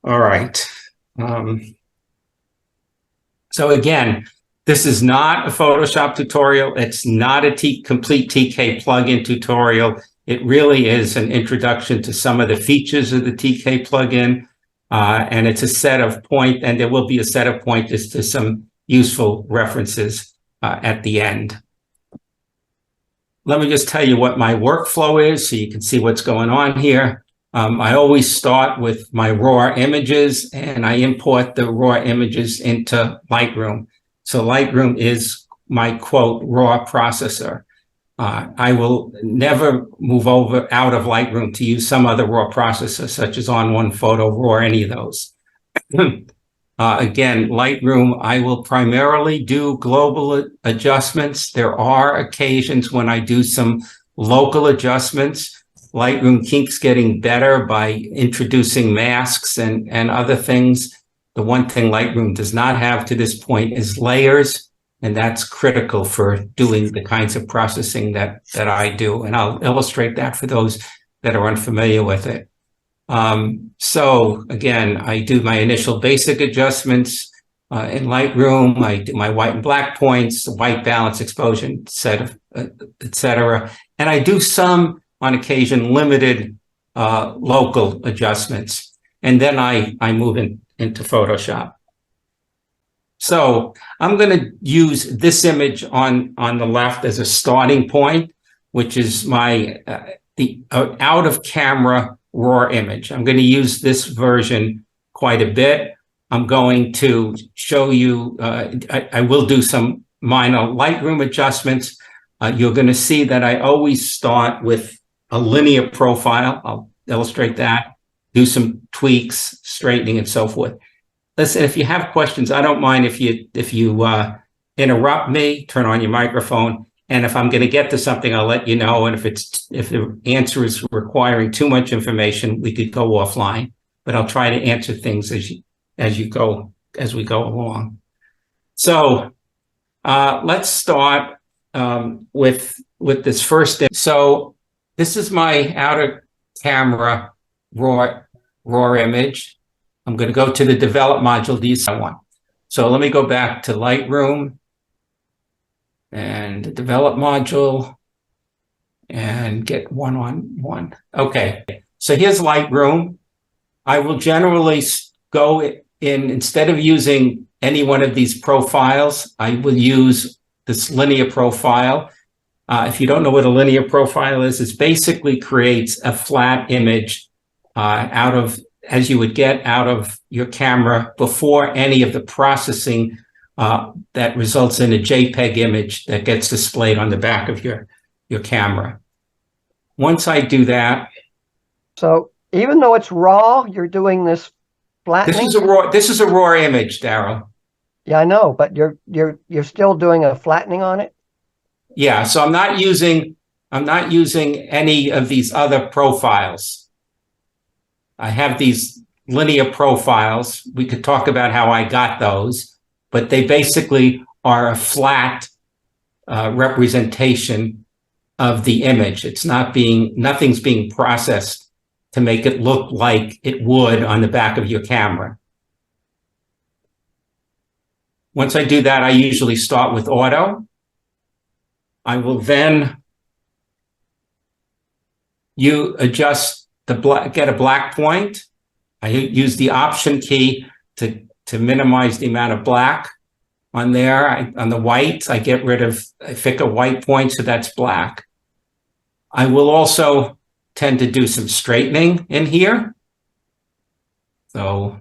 All right. So again, this is not a Photoshop tutorial. It's not a complete TK plugin tutorial. It really is an introduction to some of the features of the TK plugin. And it's a set of and there will be a set of pointers to some useful references at the end. Let me just tell you what my workflow is so you can see what's going on here. I always start with my raw images and I import the raw images into Lightroom. So Lightroom is my quote raw processor. I will never move out of Lightroom to use some other raw processor such as On One Photo Raw or any of those. Again, Lightroom, I will primarily do global adjustments. There are occasions when I do some local adjustments. Lightroom keeps getting better by introducing masks and other things. The one thing Lightroom does not have to this point is layers, and that's critical for doing the kinds of processing that I do. And I'll illustrate that for those that are unfamiliar with it. So again, I do my initial basic adjustments in Lightroom. I do my white and black points, white balance, exposure, etc. And I do some, on occasion, limited local adjustments. And then I move into Photoshop. So I'm going to use this image on the left as a starting point, which is my the out of camera raw image. I'm going to use this version quite a bit. I'm going to show you, I will do some minor Lightroom adjustments. You're going to see that I always start with a linear profile. I'll illustrate that, do some tweaks, straightening, and so forth. Listen, if you have questions, I don't mind if you interrupt me, turn on your microphone, and if I'm going to get to something, I'll let you know. And if the answer is requiring too much information, we could go offline. But I'll try to answer things as we go along. So let's start with this first. So this is my outer camera raw image. I'm going to go to the develop module, one. So let me go back to Lightroom and the develop module and get one-on-one. Okay, so here's Lightroom. I will generally go in, instead of using any one of these profiles, I will use this linear profile. If you don't know what a linear profile is, it basically creates a flat image as you would get out of your camera before any of the processing that results in a JPEG image that gets displayed on the back of your camera. Once I do that. So even though it's raw, you're doing this flattening? This is a raw image, Daryl. Yeah, I know, but you're still doing a flattening on it? Yeah, so I'm not using any of these other profiles. I have these linear profiles. We could talk about how I got those, but they basically are a flat representation of the image. It's nothing's being processed to make it look like it would on the back of your camera. Once I do that, I usually start with auto. I will then adjust get a black point. I use the option key to minimize the amount of black on there. On the white, I pick a white point, so that's black. I will also tend to do some straightening in here. So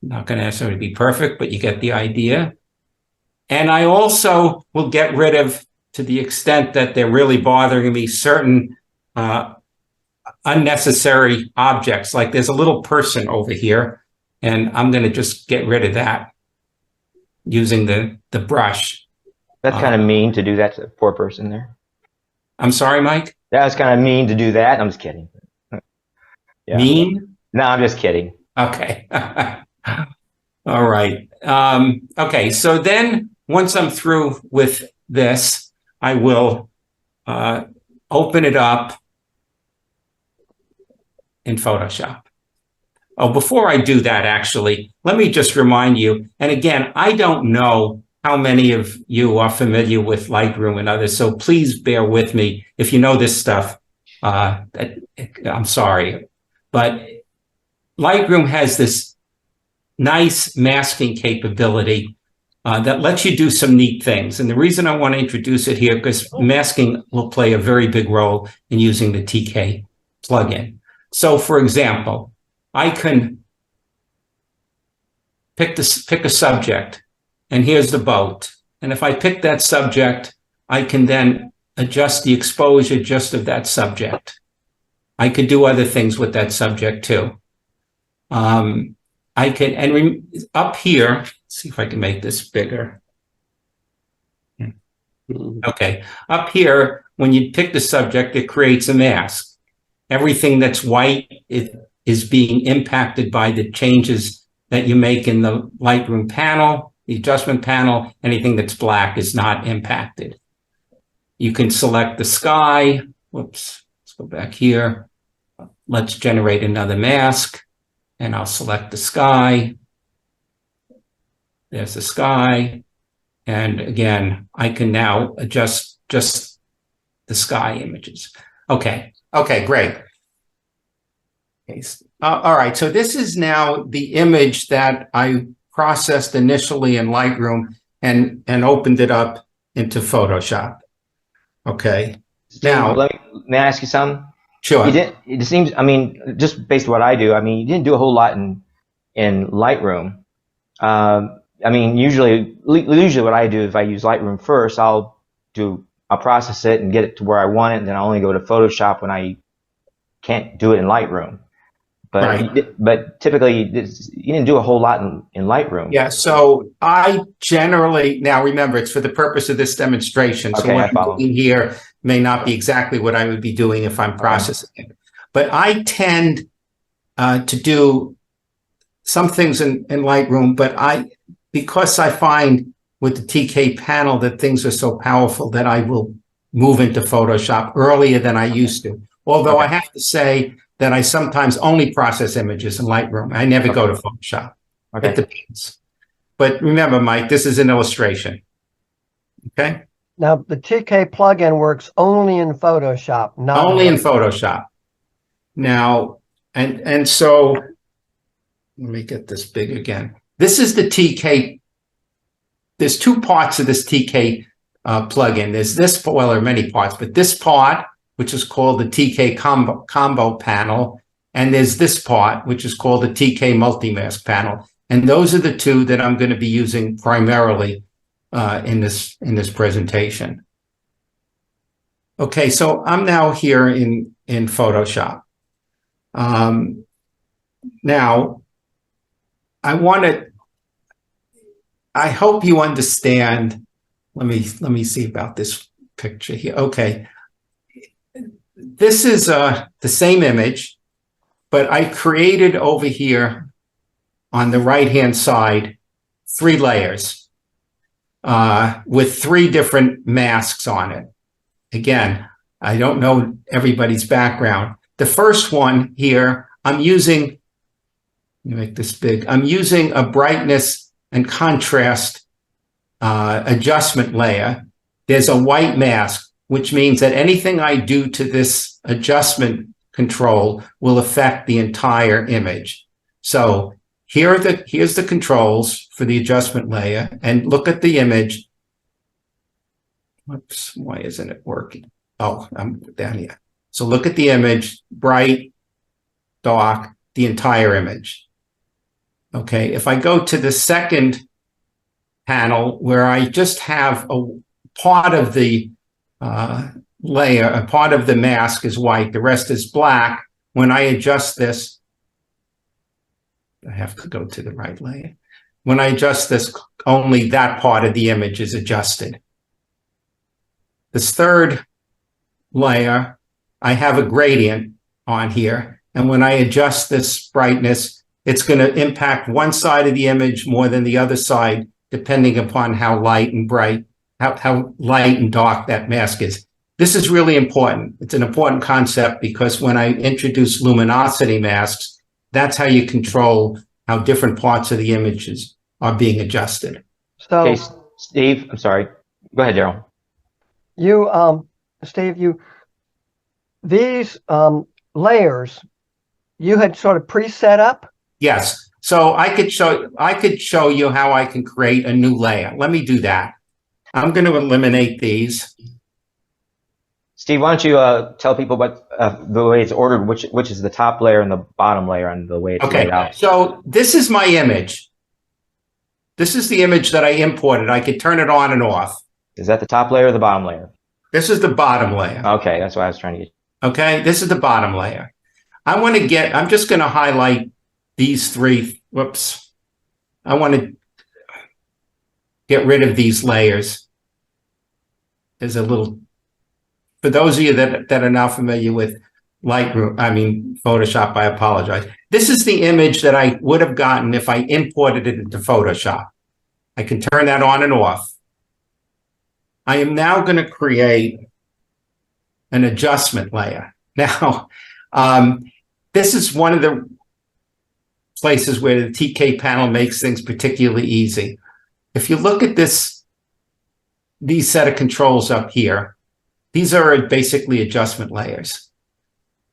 I'm not going to necessarily be perfect, but you get the idea. And I also will get rid of, to the extent that they're really bothering me, certain unnecessary objects. Like there's a little person over here, and I'm going to just get rid of that using the brush. That's kind of mean to do that to the poor person there. I'm sorry, Mike? That was kind of mean to do that. I'm just kidding. Yeah. Mean? No, I'm just kidding. Okay. All right. Okay, so then once I'm through with this, I will open it up in Photoshop. Oh, before I do that, actually, let me just remind you, and again, I don't know how many of you are familiar with Lightroom and others, so please bear with me. If you know this stuff, I'm sorry. But Lightroom has this nice masking capability that lets you do some neat things. And the reason I want to introduce it here, because masking will play a very big role in using the TK plugin. So for example, I can pick a subject, and here's the boat. And if I pick that subject, I can then adjust the exposure just of that subject. I could do other things with that subject too. I can, and up here, let's see if I can make this bigger. Okay, up here, when you pick the subject, it creates a mask. Everything that's white is being impacted by the changes that you make in the Lightroom panel, the adjustment panel. Anything that's black is not impacted. You can select the sky. Whoops, let's go back here. Let's generate another mask, and I'll select the sky. There's the sky. And again, I can now adjust just the sky images. Okay, great. Okay. All right, so this is now the image that I processed initially in Lightroom and opened it up into Photoshop. Okay, now may I ask you something? Sure. It seems, I mean, just based on what I do, I mean, you didn't do a whole lot in Lightroom. I mean, usually what I do is if I use Lightroom first, I'll process it and get it to where I want it, and then I'll only go to Photoshop when I can't do it in Lightroom. But right. But typically, you didn't do a whole lot in Lightroom. Yeah, so I generally, now remember, it's for the purpose of this demonstration. So what I'm doing here may not be exactly what I would be doing if I'm processing it. But I tend to do some things in Lightroom, but because I find with the TK panel that things are so powerful that I will move into Photoshop earlier than I used to. Although I have to say that I sometimes only process images in Lightroom. I never go to Photoshop. It depends. But remember, Mike, this is an illustration. Okay? Now, the TK plugin works only in Photoshop, not only in Photoshop. Now, and so let me get this big again. This is the TK. There's two parts of this TK plugin. There's this, well, there are many parts, but this part, which is called the TK combo panel, and there's this part, which is called the TK multi-mask panel. And those are the two that I'm going to be using primarily in this presentation. Okay, so I'm now here in Photoshop. Now, I hope you understand. Let me see about this picture here. Okay. This is the same image, but I created over here on the right-hand side 3 layers with 3 different masks on it. Again, I don't know everybody's background. The first one here, I'm using, let me make this big. I'm using a brightness and contrast adjustment layer. There's a white mask, which means that anything I do to this adjustment control will affect the entire image. So here's the controls for the adjustment layer, and look at the image. Whoops, why isn't it working? Oh, I'm down here. So look at the image, bright, dark, the entire image. Okay, if I go to the second panel where I just have a part of the layer, a part of the mask is white, the rest is black. When I adjust this, I have to go to the right layer. When I adjust this, only that part of the image is adjusted. This third layer, I have a gradient on here. And when I adjust this brightness, it's going to impact one side of the image more than the other side, depending upon how light and bright, how light and dark that mask is. This is really important. It's an important concept because when I introduce luminosity masks, That's how you control how different parts of the images are being adjusted. Okay, So Steve, I'm sorry. Go ahead, Daryl. Steve, these layers you had sort of pre-set up? Yes. So I could show you how I can create a new layer. Let me do that. I'm going to eliminate these. Steve, why don't you tell people what the way it's ordered, which is the top layer and the bottom layer, and the way it's laid out. So this is my image. This is the image that I imported. I could turn it on and off. Is that the top layer or the bottom layer? This is the bottom layer. Okay, that's what I was trying to get. Okay, this is the bottom layer. I'm just going to highlight these three. Whoops. I want to get rid of these layers. There's a little, for those of you that are not familiar with Photoshop, I apologize. This is the image that I would have gotten if I imported it into Photoshop. I can turn that on and off. I am now going to create an adjustment layer. Now, this is one of the places where the TK panel makes things particularly easy. If you look at these set of controls up here, these are basically adjustment layers.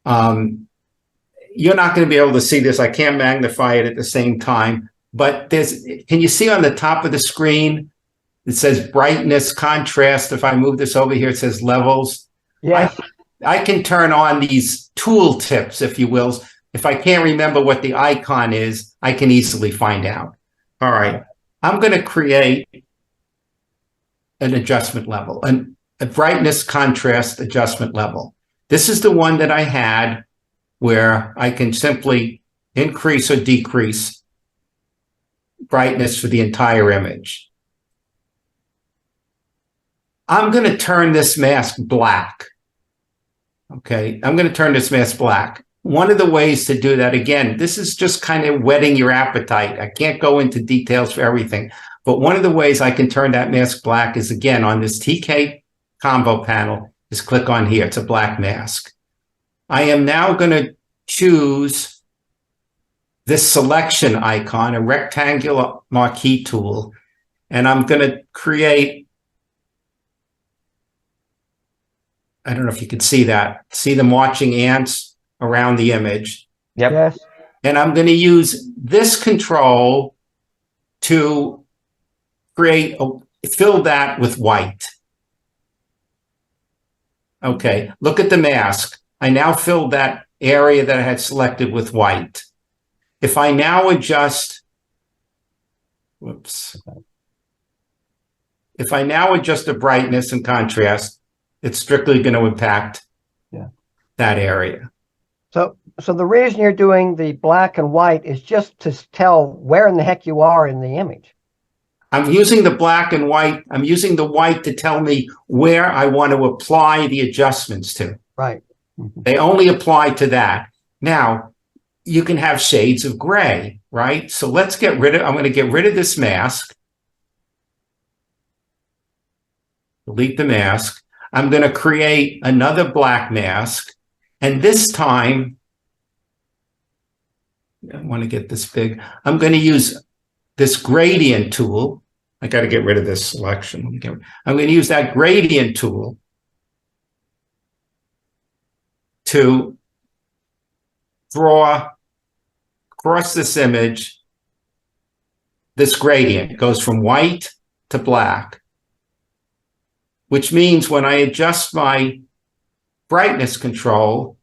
You're not going to be able to see this. I can't magnify it at the same time, but can you see on the top of the screen, it says brightness, contrast. If I move this over here, it says levels. Yes. I can turn on these tool tips, if you will. If I can't remember what the icon is, I can easily find out. All right. I'm going to create an adjustment level, a brightness contrast adjustment level. This is the one that I had where I can simply increase or decrease brightness for the entire image. I'm going to turn this mask black. Okay, I'm going to turn this mask black. One of the ways to do that, again, this is just kind of whetting your appetite. I can't go into details for everything, but one of the ways I can turn that mask black is, again, on this TK combo panel, is click on here. It's a black mask. I am now going to choose this selection icon, a rectangular marquee tool, and I'm going to create, I don't know if you can see that, see the marching ants around the image. Yep. Yes. And I'm going to use this control to fill that with white. Okay, look at the mask. I now filled that area that I had selected with white. If I now adjust, if I now adjust the brightness and contrast, it's strictly going to impact that area. So the reason you're doing the black and white is just to tell where in the heck you are in the image. I'm using the black and white. I'm using the white to tell me where I want to apply the adjustments to. Right. They only apply to that. Now, you can have shades of gray, right? So let's I'm going to get rid of this mask. Delete the mask. I'm going to create another black mask. And this time, I want to get this big. I'm going to use this gradient tool. I got to get rid of this selection. I'm going to use that gradient tool to draw across this image. This gradient goes from white to black, which means when I adjust my brightness control,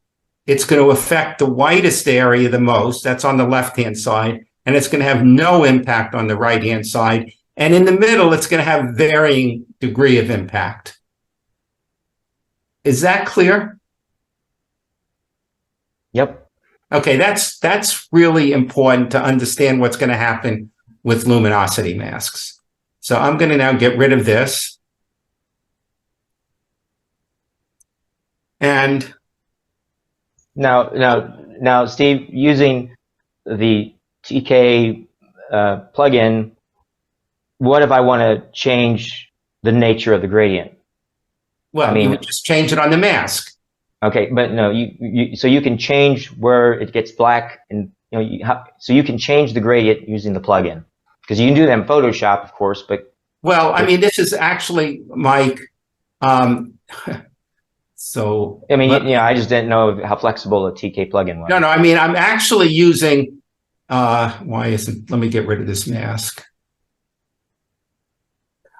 it's going to affect the whitest area the most. That's on the left-hand side. And it's going to have no impact on the right-hand side. And in the middle, it's going to have varying degree of impact. Is that clear? Yep. Okay, that's really important to understand what's going to happen with luminosity masks. So I'm going to now get rid of this. And now, Steve, using the TK plugin, what if I want to change the nature of the gradient? well, you would just change it on the mask. Okay, but no, so you can change where it gets black and you know, so you can change the gradient using the plugin, because you can do that in Photoshop, of course, but Well, I mean, this is actually, Mike, so. I mean, you know, I just didn't know how flexible the TK plugin was. No, I mean, I'm actually using, why isn't, let me get rid of this mask.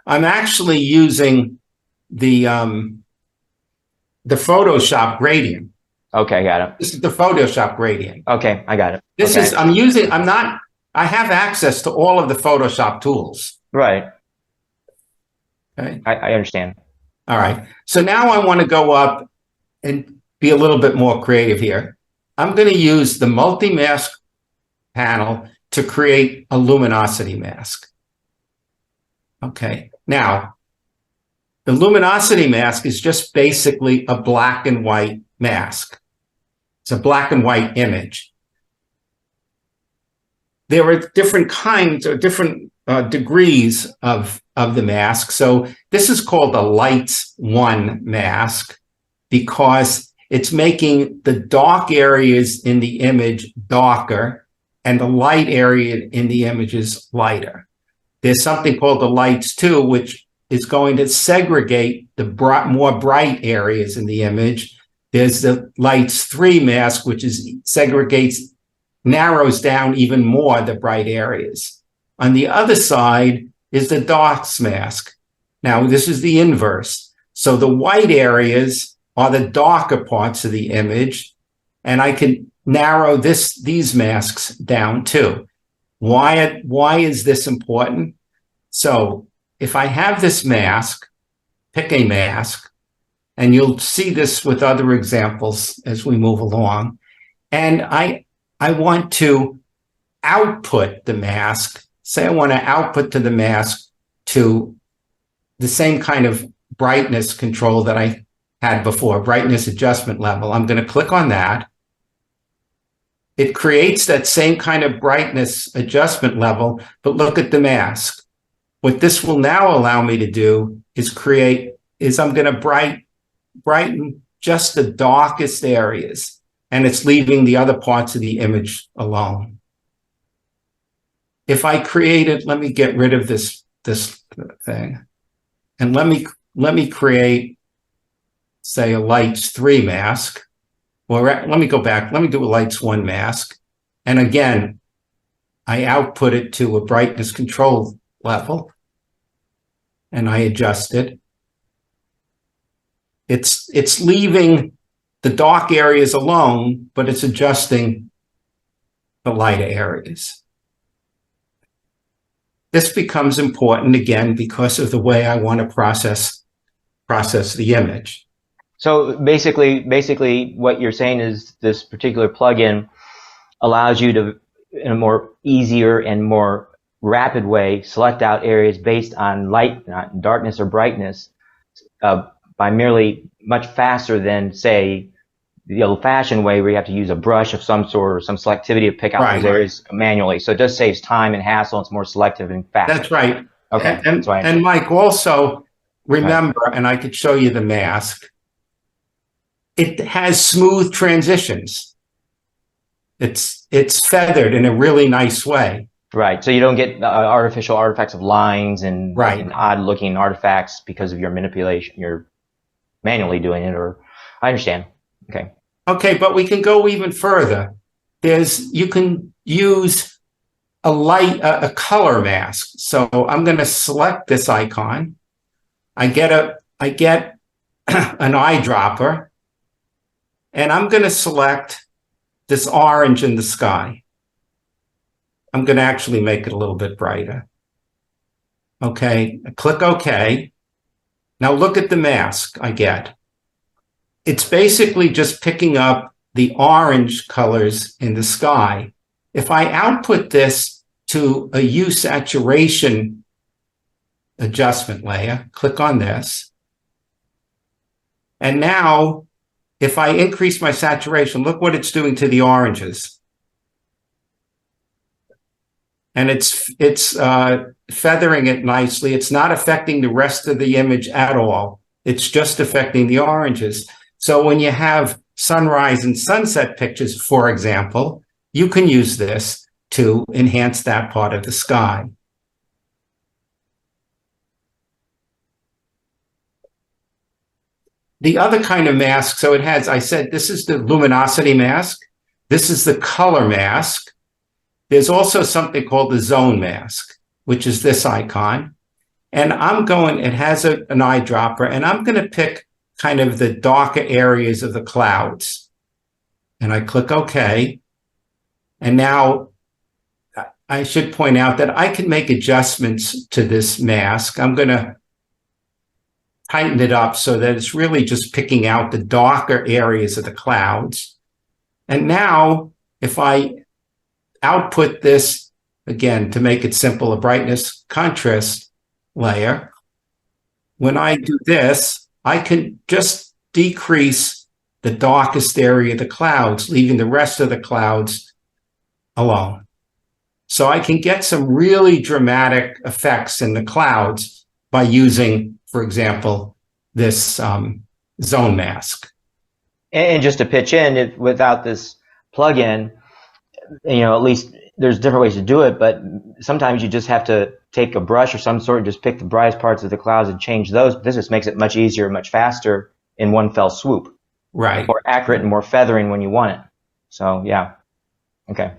I'm actually using the Photoshop gradient. Okay, got it. This is the Photoshop gradient. Okay, I got it. This is, I have access to all of the Photoshop tools. Right. Okay. I understand. All right. So now I want to go up and be a little bit more creative here. I'm going to use the multi-mask panel to create a luminosity mask. Okay. Now, the luminosity mask is just basically a black and white mask. It's a black and white image. There are different kinds or different degrees of the mask. So this is called a lights 1 mask because it's making the dark areas in the image darker and the light area in the images lighter. There's something called the lights 2, which is going to segregate the more bright areas in the image. There's the lights 3 mask, which is narrows down even more the bright areas. On the other side is the darks mask. Now, this is the inverse. So the white areas are the darker parts of the image, and I can narrow these masks down too. Why is this important? So if I have this mask, pick a mask, and you'll see this with other examples as we move along, and I want to output the mask. Say I want to output to the mask to the same kind of brightness control that I had before, brightness adjustment level. I'm going to click on that. It creates that same kind of brightness adjustment level, but look at the mask. What this will now allow me to do is I'm going to brighten just the darkest areas, and it's leaving the other parts of the image alone. If I created, let me get rid of this thing, and let me create, say, a lights 3 mask. Well, let me go back. Let me do a lights 1 mask. And again, I output it to a brightness control level, and I adjust it. It's leaving the dark areas alone, but it's adjusting the lighter areas. This becomes important again because of the way I want to process the image. So basically what you're saying is this particular plugin allows you to, in a more easier and more rapid way, select out areas based on light, not darkness or brightness, by merely much faster than, say, the old-fashioned way where you have to use a brush of some sort or some selectivity to pick out those areas manually. So it does save time and hassle. It's more selective and fast. That's right. Okay. And Mike, also remember, and I could show you the mask, it has smooth transitions. It's feathered in a really nice way. Right. So you don't get artificial artifacts of lines and odd-looking artifacts because of your manipulation. You're manually doing it, or I understand. Okay. Okay, but we can go even further. You can use a color mask. So I'm going to select this icon. I get an eyedropper, and I'm going to select this orange in the sky. I'm going to actually make it a little bit brighter. Okay, click OK. Now look at the mask I get. It's basically just picking up the orange colors in the sky. If I output this to a hue saturation adjustment layer, click on this. And now, if I increase my saturation, look what it's doing to the oranges. And it's feathering it nicely. It's not affecting the rest of the image at all. It's just affecting the oranges. So when you have sunrise and sunset pictures, for example, you can use this to enhance that part of the sky. The other kind of mask, so it has, I said, this is the luminosity mask. This is the color mask. There's also something called the zone mask, which is this icon. And it has an eyedropper, and I'm going to pick kind of the darker areas of the clouds. And I click OK. And now I should point out that I can make adjustments to this mask. I'm going to tighten it up so that it's really just picking out the darker areas of the clouds. And now if I output this, again, to make it simple, a brightness contrast layer, when I do this, I can just decrease the darkest area of the clouds, leaving the rest of the clouds alone. So I can get some really dramatic effects in the clouds by using, for example, this zone mask. And just to pitch in, without this plugin, at least there's different ways to do it, but sometimes you just have to take a brush or some sort and just pick the brightest parts of the clouds and change those. But this just makes it much easier, much faster in one fell swoop. Right. More accurate and more feathering when you want it. So, yeah. Okay.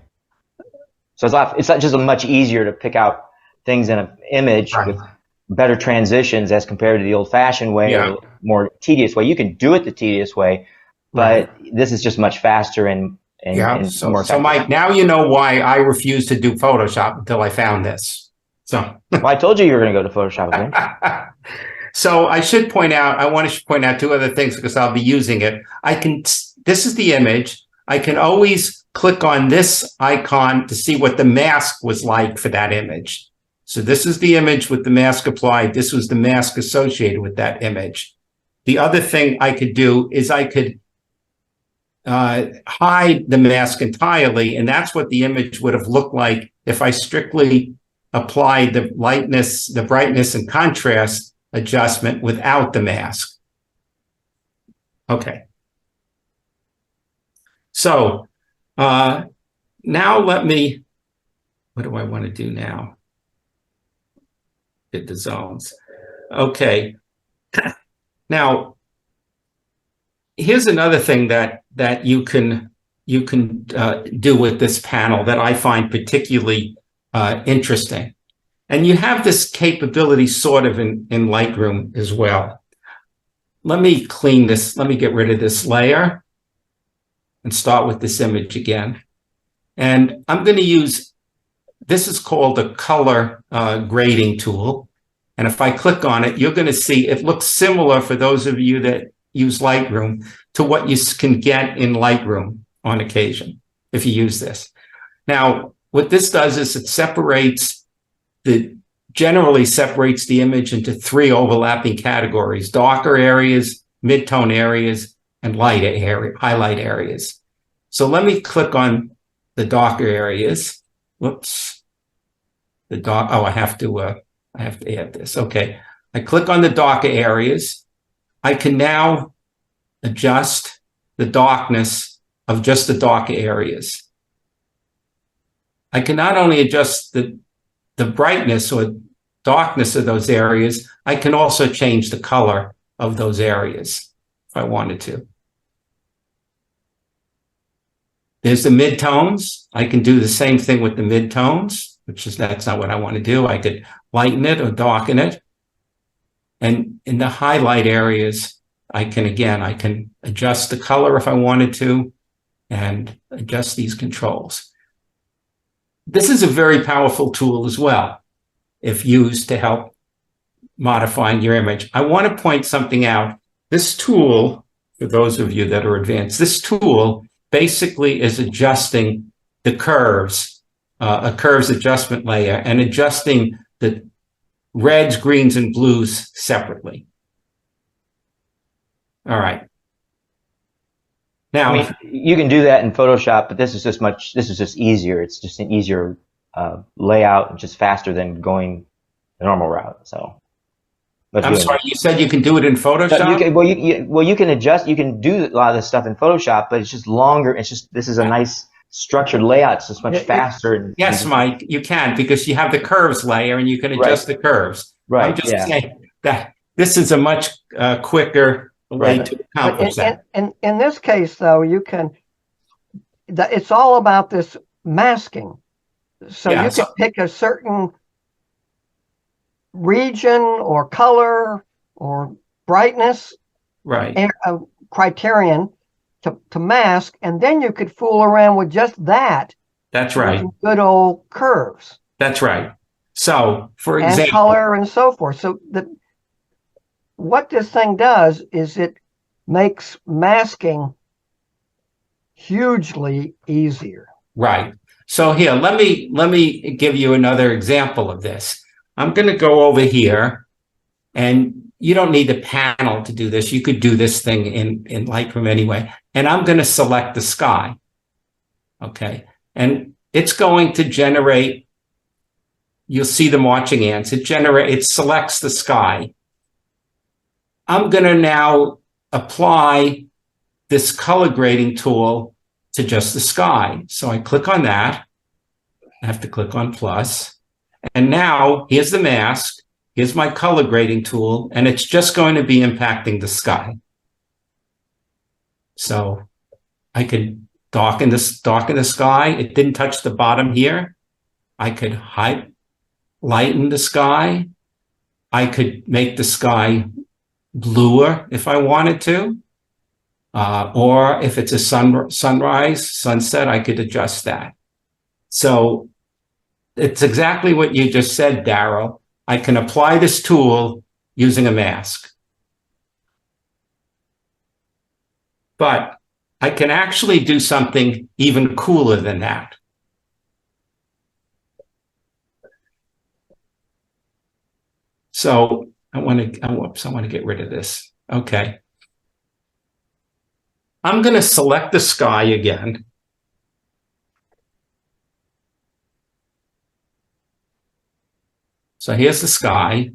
So it's not just much easier to pick out things in an image with better transitions as compared to the old-fashioned way or the more tedious way. You can do it the tedious way, but this is just much faster and more effective. So Mike, now you know why I refused to do Photoshop until I found this. So well, I told you were going to go to Photoshop again. So I should point out, I want to point out two other things because I'll be using it. This is the image. I can always click on this icon to see what the mask was like for that image. So this is the image with the mask applied. This was the mask associated with that image. The other thing I could do is I could hide the mask entirely, and that's what the image would have looked like if I strictly applied the lightness, the brightness and contrast adjustment without the mask. Okay. So now what do I want to do now? Hit the zones. Okay. Now, here's another thing that you can do with this panel that I find particularly interesting. And you have this capability sort of in Lightroom as well. Let me clean this. Let me get rid of this layer and start with this image again. And I'm going to use, this is called a color grading tool. And if I click on it, you're going to see it looks similar for those of you that use Lightroom to what you can get in Lightroom on occasion if you use this. Now, what this does is it generally separates the image into three overlapping categories: darker areas, mid-tone areas, and highlight areas. So let me click on the darker areas. Whoops. I have to add this. Okay. I click on the darker areas. I can now adjust the darkness of just the darker areas. I can not only adjust the brightness or darkness of those areas, I can also change the color of those areas if I wanted to. There's the midtones. I can do the same thing with the midtones, that's not what I want to do. I could lighten it or darken it. And in the highlight areas, I can adjust the color if I wanted to and adjust these controls. This is a very powerful tool as well, if used to help modifying your image. I want to point something out. This tool, for those of you that are advanced, this tool basically is adjusting the curves, a curves adjustment layer, and adjusting the reds, greens, and blues separately. All right. Now, I mean, you can do that in Photoshop, but this is just easier. It's just an easier layout and just faster than going the normal route. So, I'm sorry, you said you can do it in Photoshop? You can adjust, you can do a lot of this stuff in Photoshop, but it's just longer. This is a nice structured layouts is much It- it- faster. And Yes, Mike, you can, because you have the curves layer and you can adjust the curves. I'm Right. just Yeah. saying that this is a much quicker way Right. to But accomplish that. in this case, though, you can. It's all about this masking. So Yeah, you so- can pick a certain region or color or brightness Right. criterion to mask, and then you could fool around with just that. That's right. Using good old curves That's right. So, for and example, color and so forth. So what this thing does is it makes masking hugely easier. right. So here, let me give you another example of this. I'm going to go over here, and you don't need a panel to do this. You could do this thing in Lightroom anyway. And I'm going to select the sky. Okay. And it's going to generate, you'll see the marching ants. It selects the sky. I'm going to now apply this color grading tool to just the sky. So I click on that. I have to click on plus. And now here's the mask. Here's my color grading tool, and it's just going to be impacting the sky. So I could darken the sky. It didn't touch the bottom here. I could lighten the sky. I could make the sky bluer if I wanted to. Or if it's a sunrise, sunset, I could adjust that. So it's exactly what you just said, Daryl. I can apply this tool using a mask. But I can actually do something even cooler than that. So I want to get rid of this. Okay. I'm going to select the sky again. So here's the sky.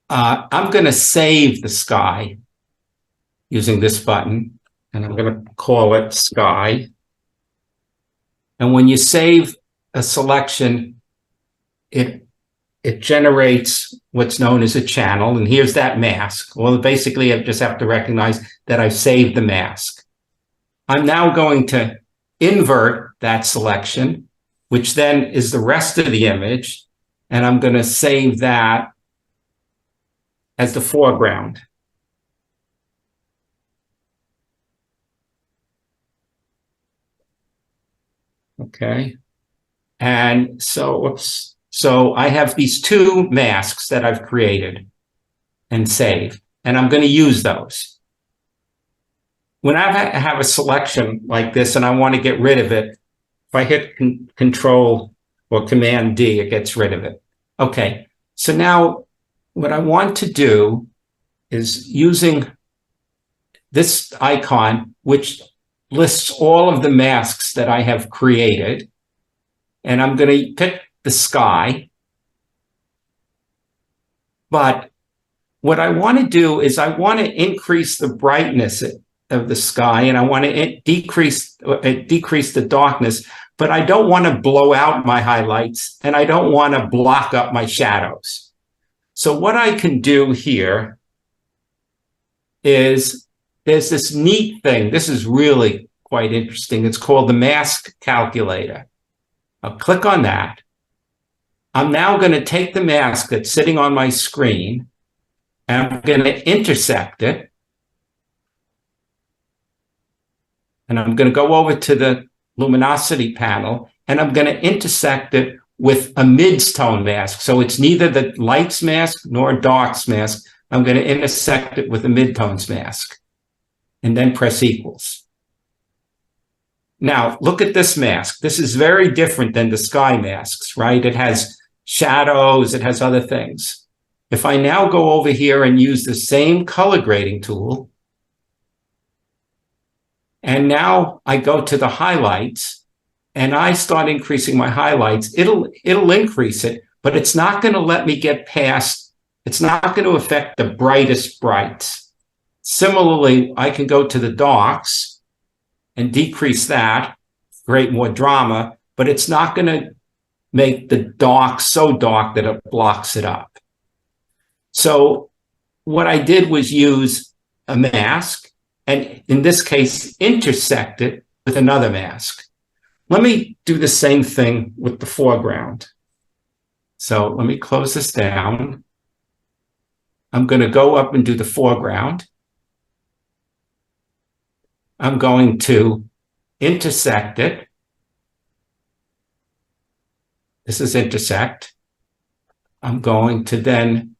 I'm going to save the sky using this button, and I'm going to call it sky. And when you save a selection, it generates what's known as a channel, and here's that mask. Well, basically, I just have to recognize that I've saved the mask. I'm now going to invert that selection, which then is the rest of the image, and I'm going to save that as the foreground. Okay. And so, so I have these two masks that I've created and saved, and I'm going to use those. When I have a selection like this and I want to get rid of it, if I hit Control or Command D, it gets rid of it. Okay. So now what I want to do is using this icon, which lists all of the masks that I have created. And I'm going to pick the sky. But what I want to do is I want to increase the brightness of the sky, and I want to decrease the darkness, but I don't want to blow out my highlights, and I don't want to block up my shadows. So what I can do here is there's this neat thing. This is really quite interesting. It's called the mask calculator. I'll click on that. I'm now going to take the mask that's sitting on my screen, and I'm going to intersect it. And I'm going to go over to the luminosity panel, and I'm going to intersect it with a mid-tone mask. So it's neither the lights mask nor darks mask. I'm going to intersect it with a mid-tones mask, and then press equals. Now, look at this mask. This is very different than the sky masks, right? It has shadows, it has other things. If I now go over here and use the same color grading tool, and now I go to the highlights, and I start increasing my highlights, it'll increase it, but it's not going to let me get past, it's not going to affect the brightest brights. Similarly, I can go to the darks, and decrease that, create more drama, but it's not going to make the dark so dark that it blocks it up. So what I did was use a mask, and in this case, intersect it with another mask. Let me do the same thing with the foreground. So let me close this down. I'm going to go up and do the foreground. I'm going to intersect it. This is intersect. I'm going to then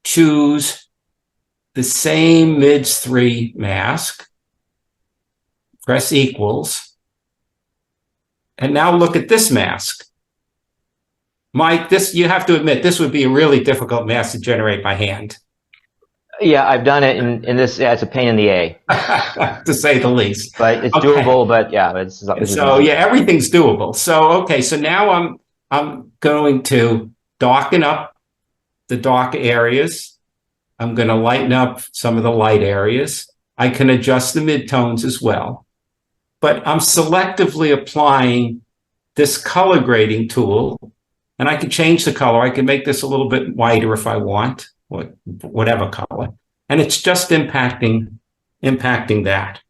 choose the same MIDS 3 mask, press equals, and now look at this mask. Mike, this, you have to admit, this would be a really difficult mask to generate by hand. Yeah, I've done it, and this, yeah, it's a pain in the A. To say the least. But it's Okay. doable, but yeah, it's So yeah, everything's doable. So, okay, so now I'm going to darken up the dark areas. I'm going to lighten up some of the light areas. I can adjust the midtones as well. But I'm selectively applying this color grading tool, and I can change the color. I can make this a little bit whiter if I want, or whatever color. And it's just impacting that.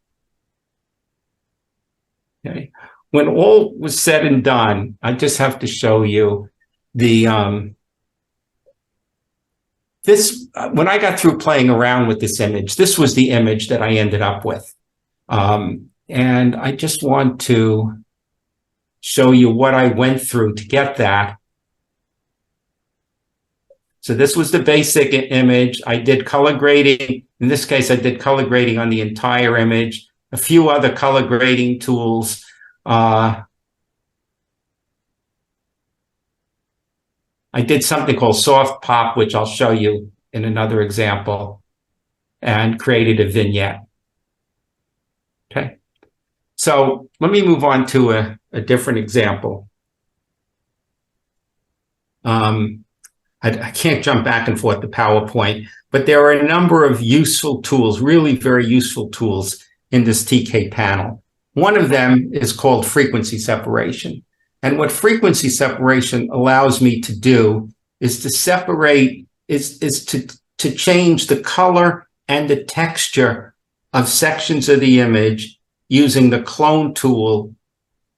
Okay. When all was said and done, I just have to show you the when I got through playing around with this image, this was the image that I ended up with. And I just want to show you what I went through to get that. So this was the basic image. I did color grading. In this case, I did color grading on the entire image, a few other color grading tools. I did something called soft pop, which I'll show you in another example, and created a vignette. Okay. So let me move on to a different example. I can't jump back and forth to PowerPoint, but there are a number of useful tools, really very useful tools in this TK panel. One of them is called frequency separation. And what frequency separation allows me to do is to separate, is to change the color and the texture of sections of the image using the clone tool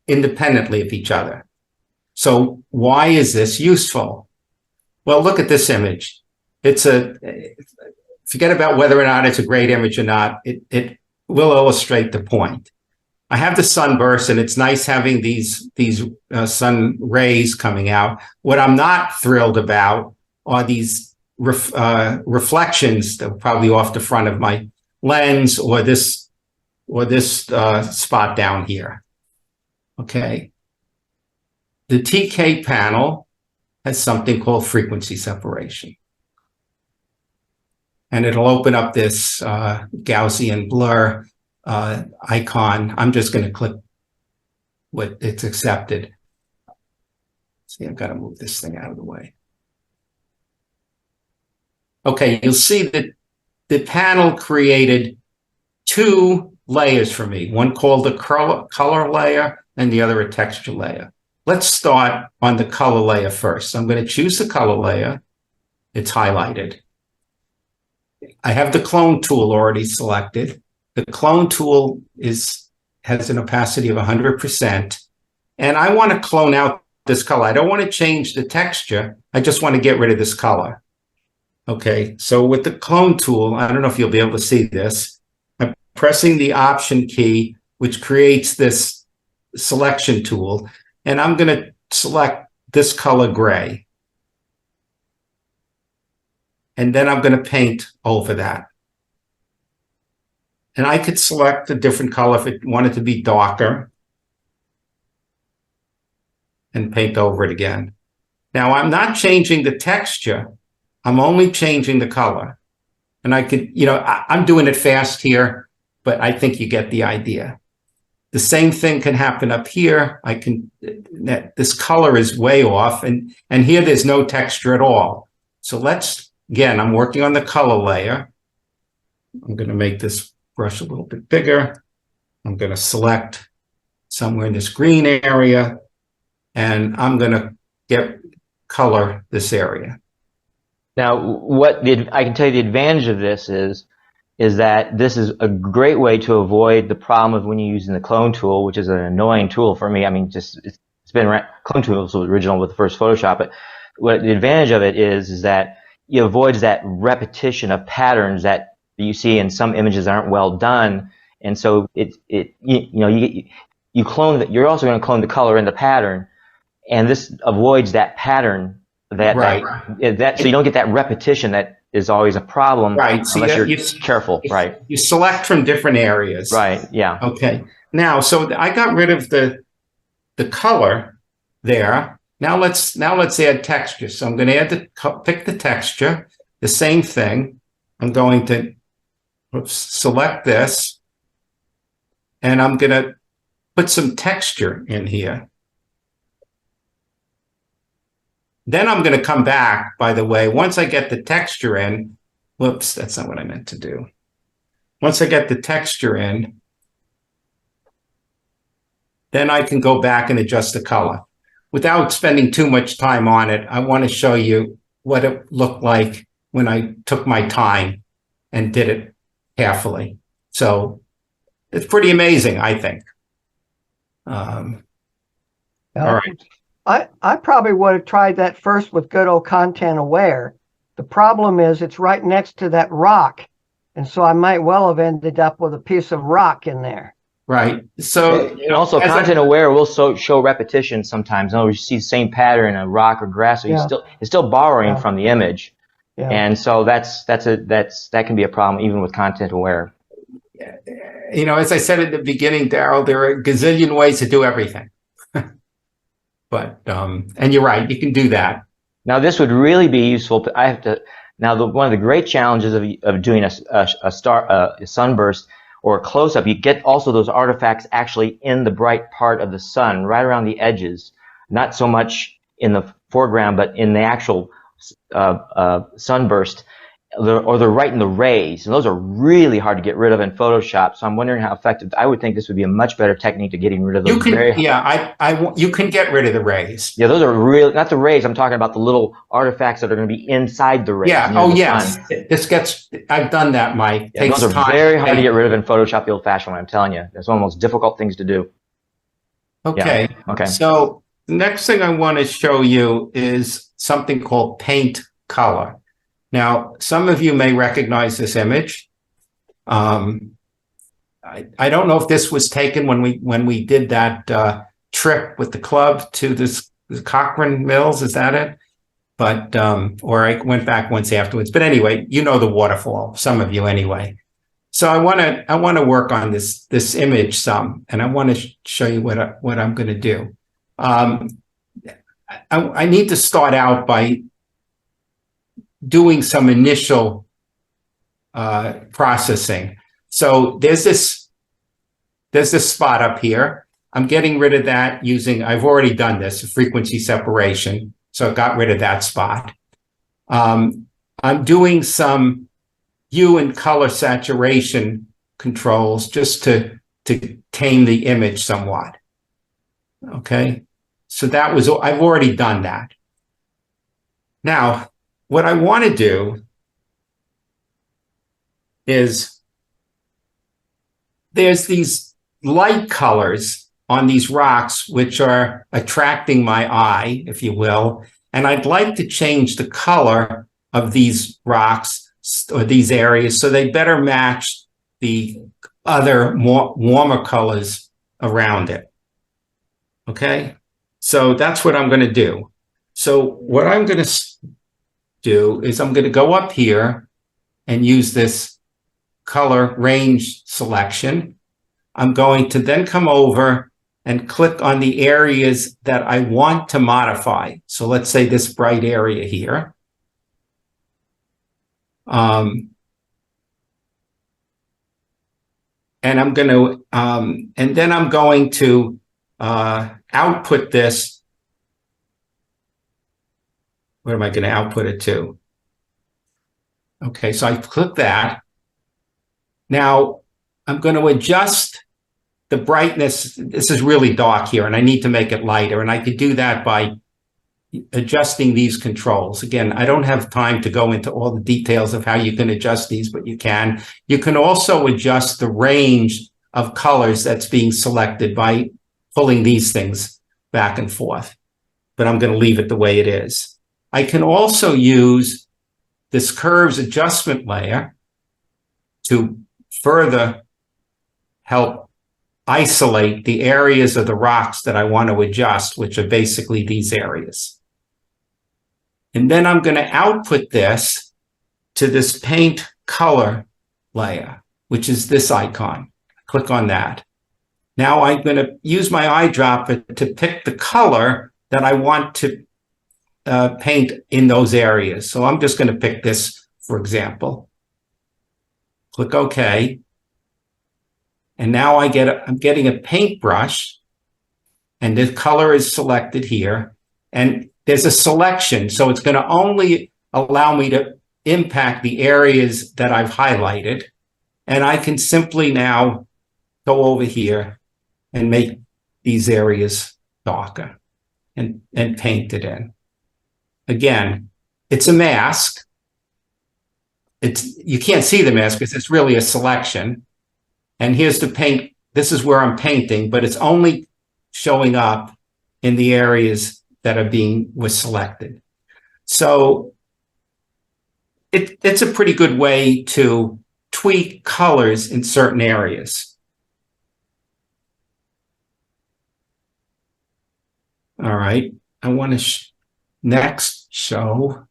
independently of each other. So why is this useful? Well, look at this image. It's forget about whether or not it's a great image or not. It will illustrate the point. I have the sunburst, and it's nice having these sun rays coming out. What I'm not thrilled about are these reflections that are probably off the front of my lens, or this spot down here. Okay. The TK panel has something called frequency separation. And it'll open up this Gaussian blur icon. I'm just going to click what it's accepted. See, I've got to move this thing out of the way. Okay, you'll see that the panel created two layers for me, one called the color layer and the other a texture layer. Let's start on the color layer first. I'm going to choose the color layer. It's highlighted. I have the clone tool already selected. The clone tool has an opacity of 100%. And I want to clone out this color. I don't want to change the texture. I just want to get rid of this color. Okay, so with the clone tool, I don't know if you'll be able to see this. I'm pressing the Option key, which creates this selection tool. And I'm going to select this color gray. And then I'm going to paint over that. And I could select a different color if it wanted to be darker and paint over it again. Now, I'm not changing the texture. I'm only changing the color. And I could, I'm doing it fast here, but I think you get the idea. The same thing can happen up here. This color is way off, and here there's no texture at all. So again, I'm working on the color layer. I'm going to make this brush a little bit bigger. I'm going to select somewhere in this green area, and I'm going to color this area. Now, I can tell you the advantage of this is that this is a great way to avoid the problem of when you're using the clone tool, which is an annoying tool for me. I mean, just it's been around, clone tool was original with the first Photoshop, but what the advantage of it is that it avoids that repetition of patterns that you see in some images that aren't well done, and so you clone that. You're also going to clone the color in the pattern, and this avoids that pattern that so you don't get that repetition that is always a problem, right? So unless you're careful, right? You select from different areas, right? Yeah. Okay. Now, so I got rid of the color there. Now let's add texture. So I'm going to pick the texture. The same thing. I'm going to select this, and I'm going to put some texture in here. Then I'm going to come back, by the way, once I get the texture in. Whoops, that's not what I meant to do. Once I get the texture in, then I can go back and adjust the color. Without spending too much time on it, I want to show you what it looked like when I took my time and did it carefully. So it's pretty amazing, I think. All right. I probably would have tried that first with good old content aware. The problem is it's right next to that rock. And so I might well have ended up with a piece of rock in there. Right. So, and also content aware will show repetition sometimes. You see the same pattern in a rock or grass, so it's still borrowing from the image. Yeah. And so that can be a problem even with content aware. You know, as I said at the beginning, Daryl, there are a gazillion ways to do everything. But and you're right, you can do that. Now this would really be useful. One of the great challenges of doing a sunburst or a close-up, you get also those artifacts actually in the bright part of the sun, right around the edges, not so much in the foreground, but in the actual sunburst, or they're right in the rays, and those are really hard to get rid of in Photoshop. So I'm wondering how effective. I would think this would be a much better technique to getting rid of those. You can get rid of the rays. Yeah, those are real, not the rays. I'm talking about the little artifacts that are going to be inside the rays. Yeah. Oh, yes. I've done that, Mike. Yeah, those are very hard to get rid of in Photoshop the old-fashioned way. I'm telling you, it's one of the most difficult things to do. Okay. Yeah. Okay. So the next thing I want to show you is something called paint color. Now, some of you may recognize this image. I don't know if this was taken when we did that trip with the club to the Cochrane Mills. Is that it? But or I went back once afterwards. But anyway, you know the waterfall. Some of you anyway. So I want to work on this image some, and I want to show you what I'm going to do. I need to start out by doing some initial processing. So there's this spot up here. I'm getting rid of that using, I've already done this, frequency separation. So I got rid of that spot. I'm doing some hue and color saturation controls just to tame the image somewhat. Okay. So I've already done that. Now, what I want to do is there's these light colors on these rocks which are attracting my eye, if you will, and I'd like to change the color of these rocks or these areas so they better match the other more warmer colors around it. Okay, so that's what I'm going to do. So what I'm going to do is I'm going to go up here and use this color range selection. I'm going to then come over and click on the areas that I want to modify. So let's say this bright area here. And I'm going to, and then I'm going to output this. Where am I going to output it to? Okay, so I click that. Now I'm going to adjust the brightness, this is really dark here, and I need to make it lighter. And I could do that by adjusting these controls. Again, I don't have time to go into all the details of how you can adjust these, but you can. You can also adjust the range of colors that's being selected by pulling these things back and forth. But I'm going to leave it the way it is. I can also use this curves adjustment layer to further help isolate the areas of the rocks that I want to adjust, which are basically these areas. And then I'm going to output this to this paint color layer, which is this icon. Click on that. Now I'm going to use my eyedropper to pick the color that I want to paint in those areas. So I'm just going to pick this, for example. Click OK. And now I'm getting a paintbrush, and the color is selected here. And there's a selection, so it's going to only allow me to impact the areas that I've highlighted. And I can simply now go over here and make these areas darker and paint it in. Again, it's a mask. You can't see the mask because it's really a selection. And here's the paint. This is where I'm painting, but it's only showing up in the areas that was selected. So it's a pretty good way to tweak colors in certain areas. All right, I want to next show.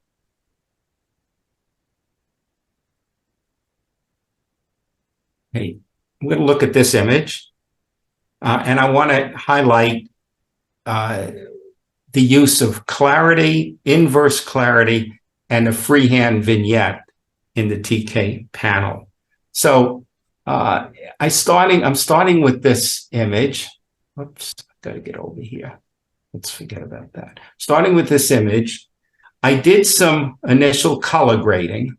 Hey, I'm going to look at this image, and I want to highlight the use of clarity, inverse clarity, and a freehand vignette in the TK panel. So I'm starting with this image. Oops, got to get over here. Let's forget about that. Starting with this image, I did some initial color grading.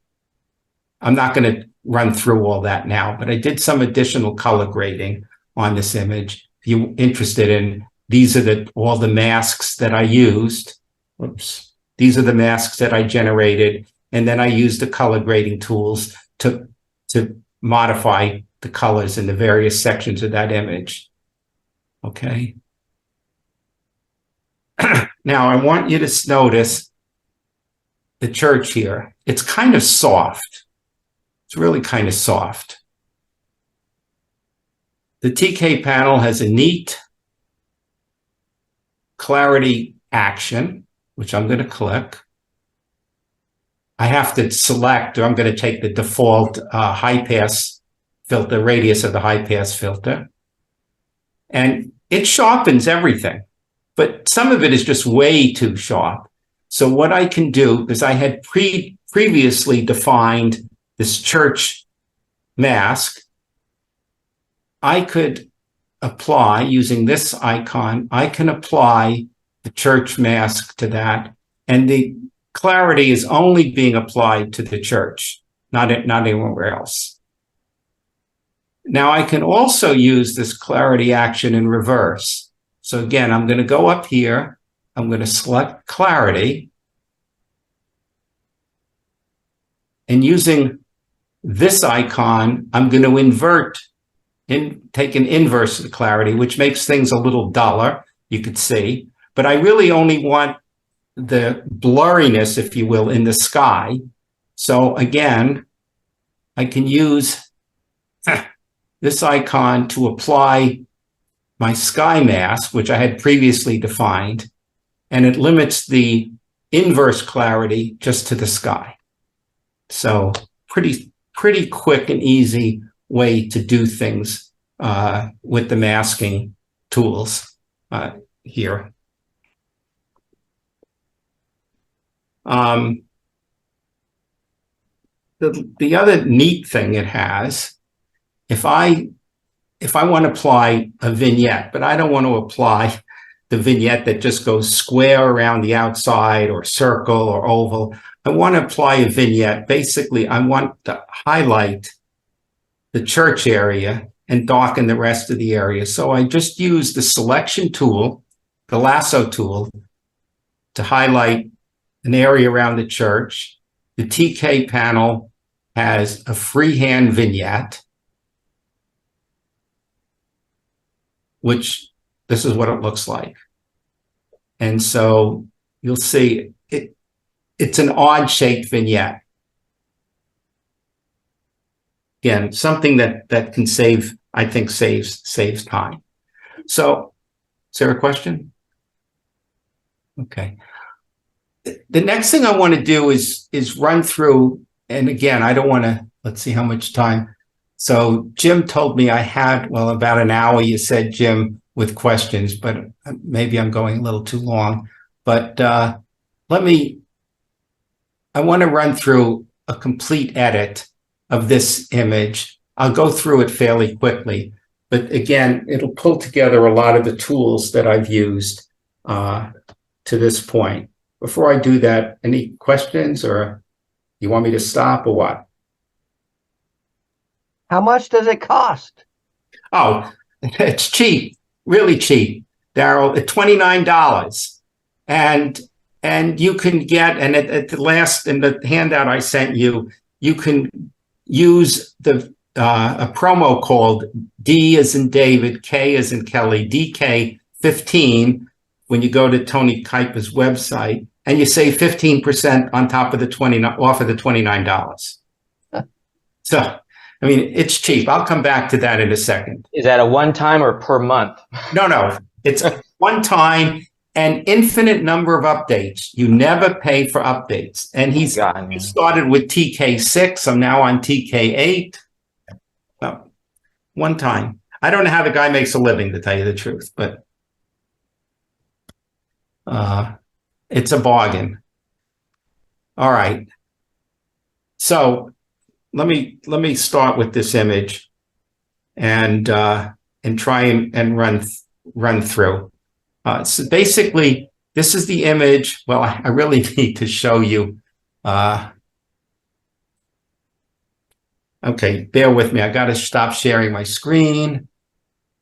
I'm not going to run through all that now, but I did some additional color grading on this image. If you're interested in, these are all the masks that I used. Oops. These are the masks that I generated. And then I used the color grading tools to modify the colors in the various sections of that image. Okay. Now I want you to notice the church here. It's kind of soft. It's really kind of soft. The TK panel has a neat clarity action, which I'm going to click. I have to select, or I'm going to take the default high pass filter, radius of the high pass filter. And it sharpens everything, but some of it is just way too sharp. So what I can do, because I had previously defined this church mask, I could apply, using this icon, I can apply the church mask to that, and the clarity is only being applied to the church, not anywhere else. Now I can also use this clarity action in reverse. So again, I'm going to go up here, I'm going to select clarity, and using this icon, I'm going to take an inverse of the clarity, which makes things a little duller, you could see. But I really only want the blurriness, if you will, in the sky. So again, I can use this icon to apply my sky mask, which I had previously defined, and it limits the inverse clarity just to the sky. So pretty quick and easy way to do things with the masking tools here. The other neat thing it has, if I want to apply a vignette, but I don't want to apply the vignette that just goes square around the outside or circle or oval, I want to apply a vignette. Basically, I want to highlight the church area and darken the rest of the area. So I just use the selection tool, the lasso tool, to highlight an area around the church. The TK panel has a freehand vignette, which this is what it looks like. And so you'll see it's an odd shaped vignette. Again, something that can save, I think saves time. So is there a question? Okay. The next thing I want to do is run through, and again, I don't want to, let's see how much time. So Jim told me I had, well, about an hour, you said, Jim, with questions, but maybe I'm going a little too long. But I want to run through a complete edit of this image. I'll go through it fairly quickly, but again, it'll pull together a lot of the tools that I've used to this point. Before I do that, any questions, or you want me to stop or what? How much does it cost? Oh, it's cheap, really cheap, Daryl, at $29. And you can get, and at the last, in the handout I sent you, you can use a promo called D as in David, K as in Kelly, DK15 when you go to Tony Kuiper's website, and you save 15% on top of the off of the $29. So, I mean, it's cheap. I'll come back to that in a second. Is that a one-time or per month? No, it's one time and infinite number of updates. You never pay for updates. And he started with TK6. I'm now on TK8. Well, one time. I don't know how the guy makes a living, to tell you the truth, but it's a bargain. All right. So let me start with this image and try and run through. So basically, this is the image. Well, I really need to show you. Okay, bear with me. I got to stop sharing my screen,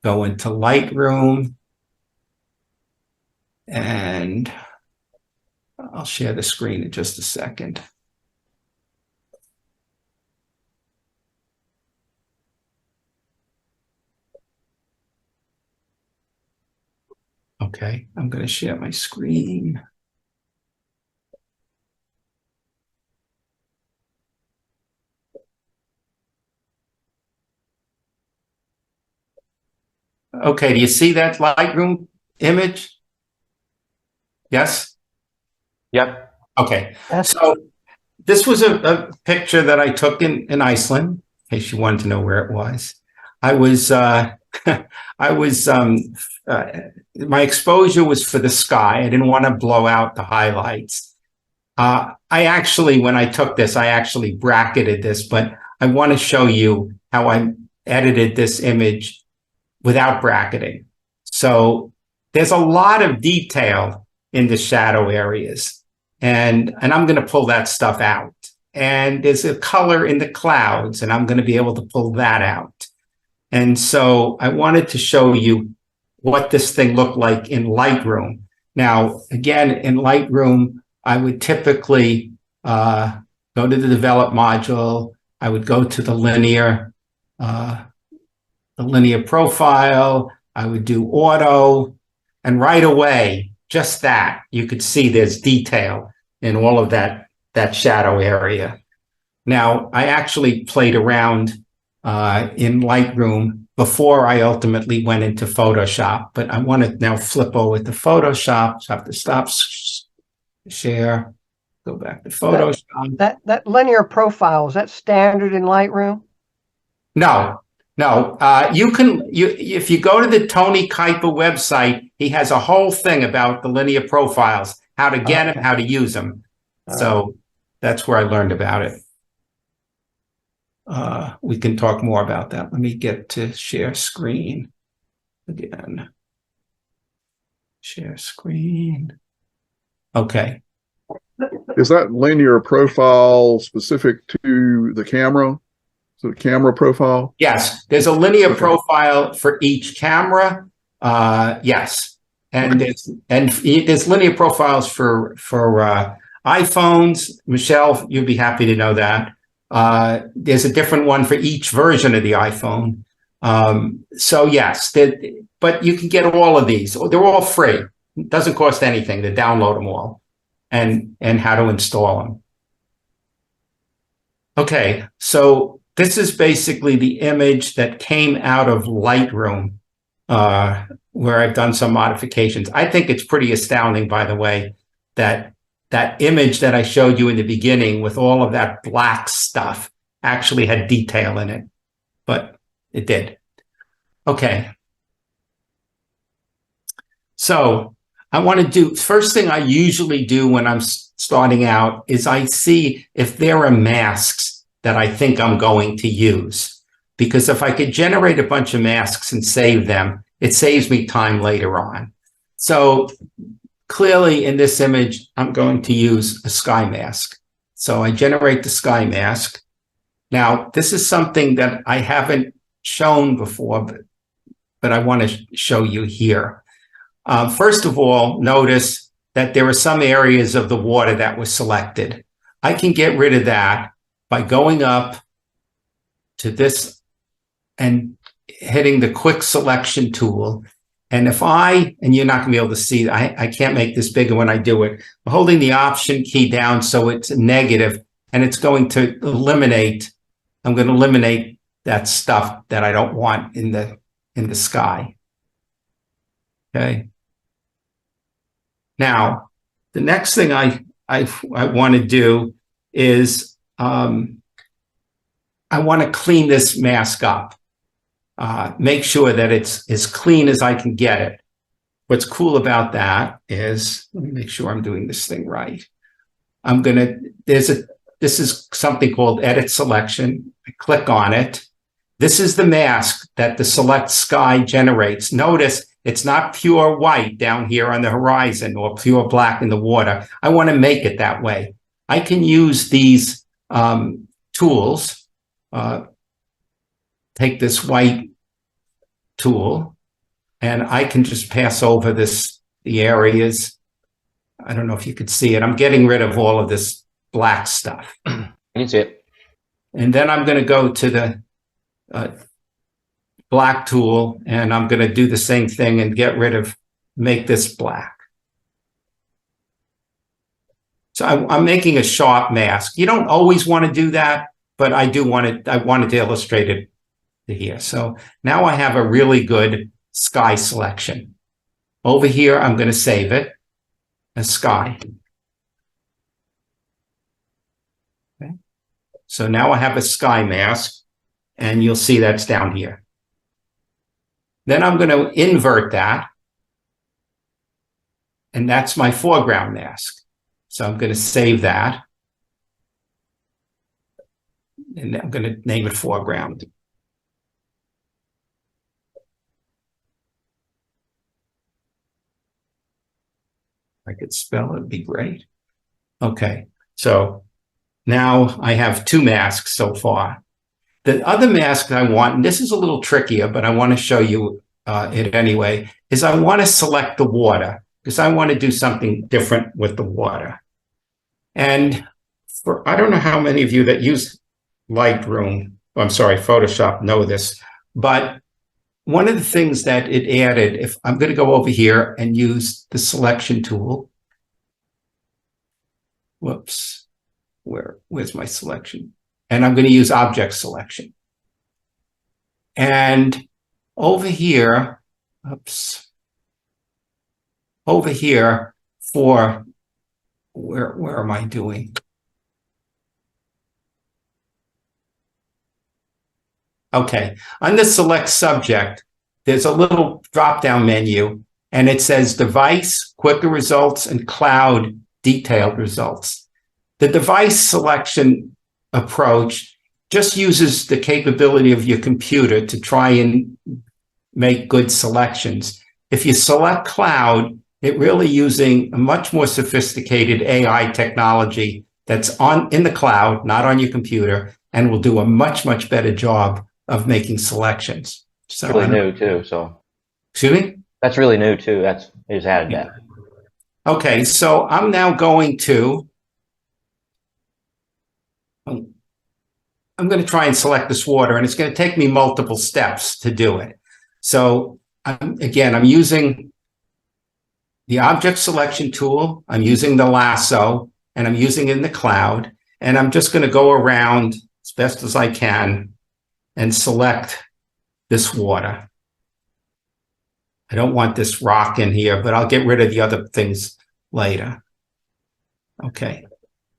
go into Lightroom, and I'll share the screen in just a second. Okay, I'm going to share my screen. Okay, do you see that Lightroom image? Yes? Yep. Okay, so this was a picture that I took in Iceland, in case you wanted to know where it was. I was, my exposure was for the sky. I didn't want to blow out the highlights. I actually, when I took this, I actually bracketed this, but I want to show you how I edited this image without bracketing. So there's a lot of detail in the shadow areas, and I'm going to pull that stuff out. And there's a color in the clouds, and I'm going to be able to pull that out. And so I wanted to show you what this thing looked like in Lightroom. Now, again, in Lightroom, I would typically go to the develop module. I would go to the linear profile. I would do auto, and right away, just that, you could see there's detail in all of that shadow area. Now, I actually played around in Lightroom before I ultimately went into Photoshop, but I want to now flip over to Photoshop. So I have to stop share, go back to Photoshop. That linear profile, is that standard in Lightroom? No. If you go to the Tony Kuiper website, he has a whole thing about the linear profiles, how to get them, how to use them. So that's where I learned about it. We can talk more about that. Let me get to share screen again. Share screen. Okay. Is that linear profile specific to the camera? So the camera profile. Yes, there's a linear Okay. profile for each camera. Yes, and Okay. there's linear profiles for iPhones. Michelle, you'd be happy to know that. There's a different one for each version of the iPhone. So yes, but you can get all of these. They're all free. It doesn't cost anything to download them all, and how to install them. Okay, so this is basically the image that came out of Lightroom, where I've done some modifications. I think it's pretty astounding, by the way, that that image that I showed you in the beginning with all of that black stuff actually had detail in it, but it did. Okay. So I want to do, first thing I usually do when I'm starting out is I see if there are masks that I think I'm going to use. Because if I could generate a bunch of masks and save them, it saves me time later on. So clearly in this image, I'm going to use a sky mask. So I generate the sky mask. Now, this is something that I haven't shown before, but I want to show you here. First of all, notice that there are some areas of the water that were selected. I can get rid of that by going up to this and hitting the quick selection tool. And if and you're not going to be able to see, I can't make this bigger when I do it. I'm holding the Option key down so it's negative, and it's going to eliminate, I'm going to eliminate that stuff that I don't want in the sky. Okay. Now, the next thing I want to do is I want to clean this mask up. Make sure that it's as clean as I can get it. What's cool about that is, let me make sure I'm doing this thing right. This is something called Edit Selection. I click on it. This is the mask that the Select Sky generates. Notice it's not pure white down here on the horizon or pure black in the water. I want to make it that way. I can use these tools. Take this white tool, and I can just pass over the areas. I don't know if you could see it. I'm getting rid of all of this black stuff. I can see it. And then I'm going to go to the black tool, and I'm going to do the same thing and make this black. So I'm making a sharp mask. You don't always want to do that, but I wanted to illustrate it here. So now I have a really good sky selection. Over here, I'm going to save it as sky. Okay. So now I have a sky mask, and you'll see that's down here. Then I'm going to invert that, and that's my foreground mask. So I'm going to save that, and I'm going to name it foreground. If I could spell, it'd be great. Okay, so now I have two masks so far. The other mask I want, and this is a little trickier, but I want to show you it anyway, is I want to select the water because I want to do something different with the water. And I don't know how many of you that use Photoshop know this, but one of the things that it added, if I'm going to go over here and use the selection tool. Whoops, where's my selection? And I'm going to use object selection. And over here, over here for, where am I doing? Okay, on the select subject, there's a little drop-down menu, and it says device, quicker results, and cloud detailed results. The device selection approach just uses the capability of your computer to try and make good selections. If you select cloud, it really using a much more sophisticated AI technology that's in the cloud, not on your computer, and will do a much, much better job of making selections. So It's really new too. So excuse me? that's really new too. That's they just added that. Okay, so I'm now going to, I'm going to try and select this water, and it's going to take me multiple steps to do it. So again, I'm using the object selection tool, I'm using the lasso, and I'm using it in the cloud, and I'm just going to go around as best as I can and select this water. I don't want this rock in here, but I'll get rid of the other things later. Okay,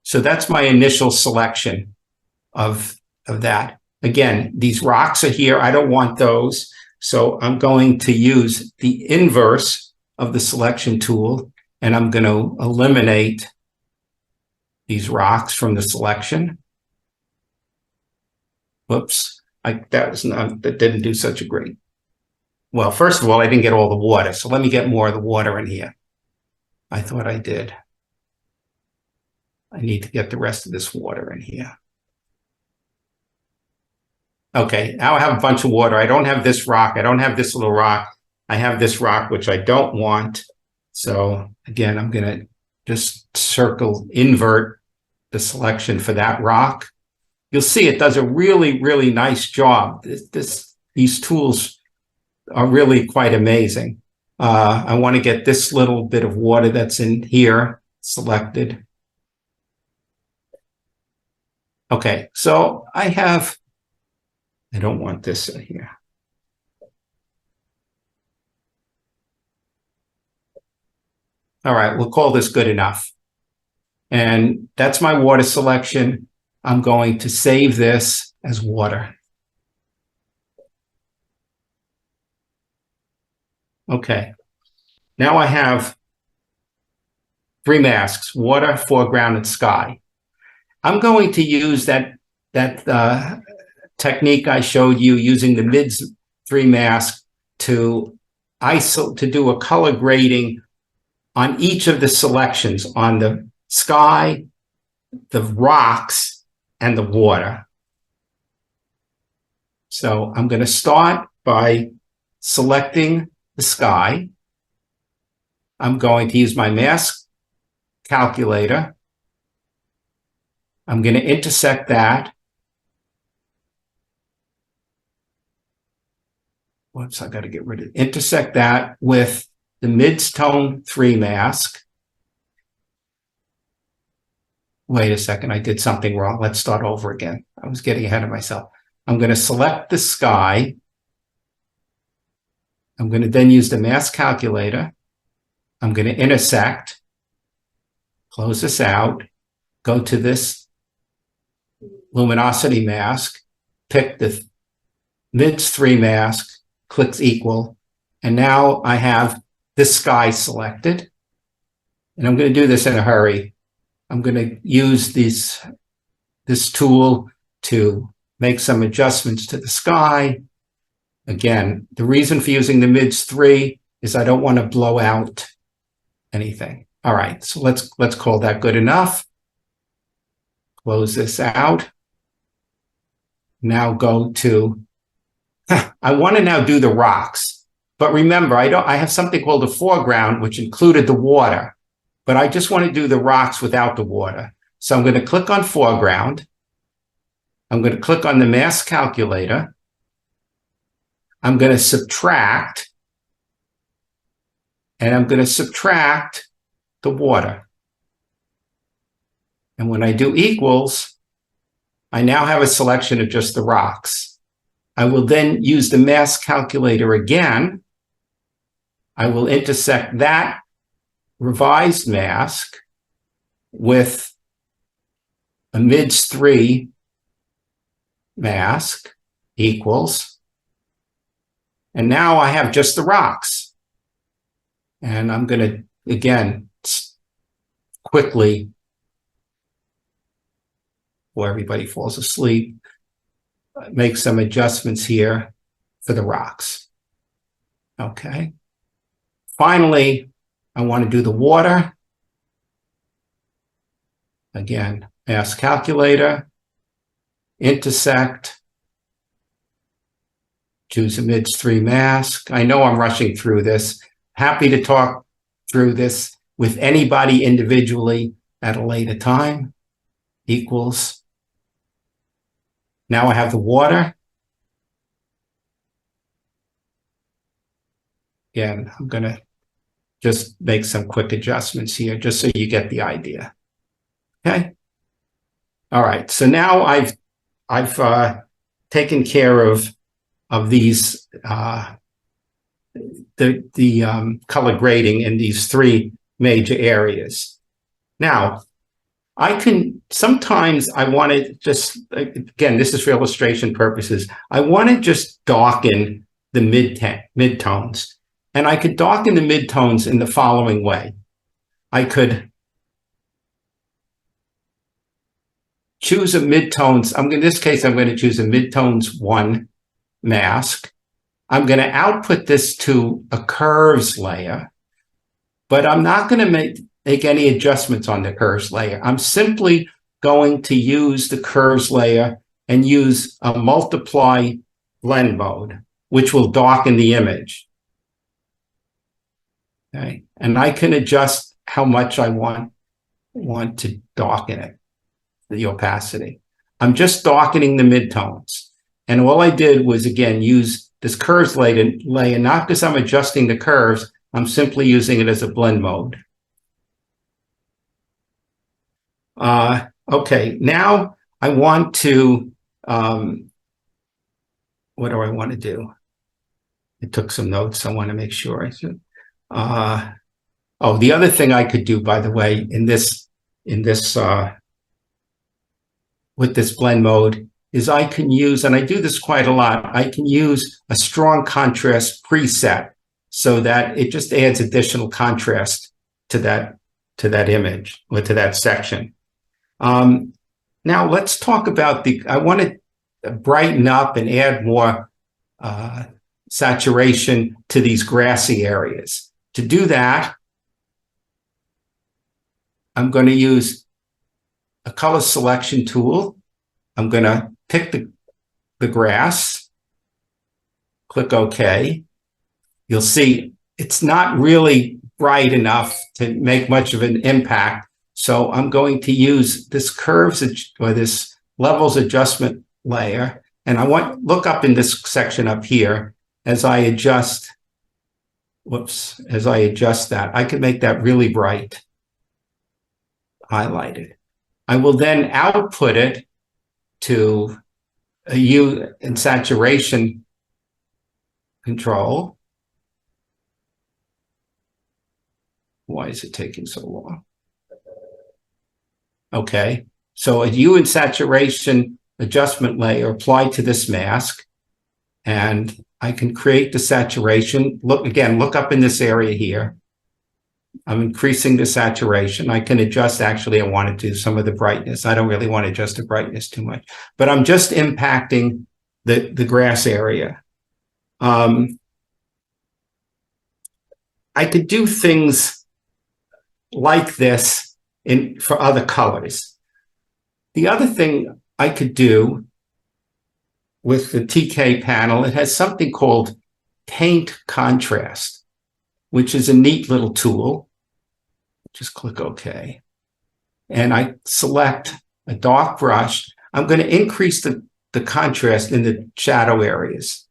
so that's my initial selection of that. Again, these rocks are here. I don't want those. So I'm going to use the inverse of the selection tool, and I'm going to eliminate these rocks from the selection. Whoops, that didn't do such a great. Well, first of all, I didn't get all the water. So let me get more of the water in here. I thought I did. I need to get the rest of this water in here. Okay, now I have a bunch of water. I don't have this rock. I don't have this little rock. I have this rock, which I don't want. So again, I'm going to just invert the selection for that rock. You'll see it does a really, really nice job. These tools are really quite amazing. I want to get this little bit of water that's in here selected. Okay, so I don't want this in here. All right, we'll call this good enough. And that's my water selection. I'm going to save this as water. Okay, now I have 3 masks: water, foreground, and sky. I'm going to use that technique I showed you using the MIDS 3 mask to do a color grading on each of the selections, on the sky, the rocks, and the water. So I'm going to start by selecting the sky. I'm going to use my mask calculator. I'm going to intersect that. Whoops, I got to get rid of it. Intersect that with the mid-tone 3 mask. Wait a second, I did something wrong. Let's start over again. I was getting ahead of myself. I'm going to select the sky. I'm going to then use the mask calculator. I'm going to intersect, close this out, go to this luminosity mask, pick the MIDS 3 mask, clicks equal, and now I have this sky selected. And I'm going to do this in a hurry. I'm going to use this tool to make some adjustments to the sky. Again, the reason for using the MIDS 3 is I don't want to blow out anything. All right, so let's call that good enough. Close this out. Now go to, I want to now do the rocks. But remember, I have something called a foreground, which included the water. But I just want to do the rocks without the water. So I'm going to click on foreground. I'm going to click on the mask calculator. I'm going to subtract. And I'm going to subtract the water. And when I do equals, I now have a selection of just the rocks. I will then use the mask calculator again. I will intersect that revised mask with a MIDS 3 mask equals. And now I have just the rocks. And I'm going to, again, quickly, before everybody falls asleep, make some adjustments here for the rocks. Okay. Finally, I want to do the water. Again, mask calculator, intersect, choose a MIDS 3 mask. I know I'm rushing through this. Happy to talk through this with anybody individually at a later time. Equals. Now I have the water. Again, I'm going to just make some quick adjustments here just so you get the idea. Okay. All right. So now I've taken care of these the color grading in these three major areas. Now, I can sometimes I want to just, again, this is for illustration purposes. I want to just darken the midtones. And I could darken the midtones in the following way. I could choose a midtones. In this case, I'm going to choose a midtones 1 mask. I'm going to output this to a curves layer, but I'm not going to make any adjustments on the curves layer. I'm simply going to use the curves layer and use a multiply blend mode, which will darken the image. Okay, and I can adjust how much I want to darken it, the opacity. I'm just darkening the midtones. And all I did was, again, use this curves layer, not because I'm adjusting the curves, I'm simply using it as a blend mode. Okay, now I want to, what do I want to do? I took some notes. I want to make sure I should. Oh, the other thing I could do, by the way, with this blend mode is I can use, and I do this quite a lot, I can use a strong contrast preset so that it just adds additional contrast to that image or to that section. Now let's talk about I want to brighten up and add more saturation to these grassy areas. To do that, I'm going to use a color selection tool. I'm going to pick the grass, click OK. You'll see it's not really bright enough to make much of an impact. So I'm going to use this curves or this levels adjustment layer. And look up in this section up here as I adjust. As I adjust that, I can make that really bright, highlighted. I will then output it to a hue and saturation control. Why is it taking so long? Okay, so a hue and saturation adjustment layer applied to this mask, and I can create the saturation. Look up in this area here. I'm increasing the saturation. I can adjust, actually, I want to do some of the brightness. I don't really want to adjust the brightness too much, but I'm just impacting the grass area. I could do things like this for other colors. The other thing I could do with the TK panel, it has something called paint contrast, which is a neat little tool. Just click OK. And I select a dark brush. I'm going to increase the contrast in the shadow areas.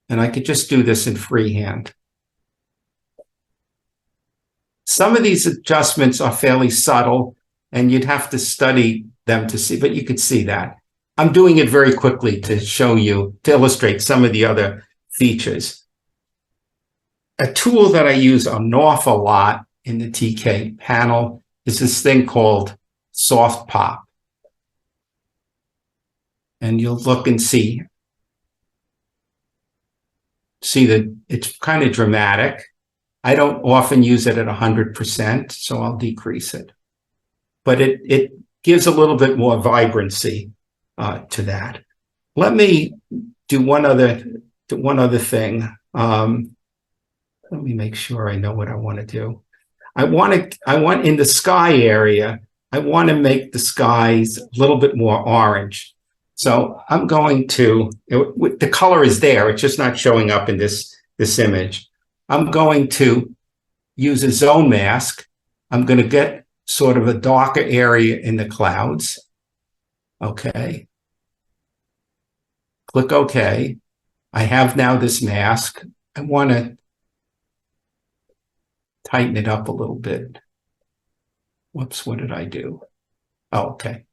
And I could just do this in freehand. Some of these adjustments are fairly subtle, and you'd have to study them to see, but you could see that. I'm doing it very quickly to show you, to illustrate some of the other features. A tool that I use an awful lot in the TK panel is this thing called Soft Pop. And you'll look and see that it's kind of dramatic. I don't often use it at 100%, so I'll decrease it. But it gives a little bit more vibrancy to that. Let me do one other thing. Let me make sure I know what I want to do. I want in the sky area, I want to make the skies a little bit more orange. So I'm going to, the color is there, it's just not showing up in this image. I'm going to use a zone mask. I'm going to get sort of a darker area in the clouds. Okay. Click OK. I have now this mask. I want to tighten it up a little bit. Whoops, what did I do? Oh, okay.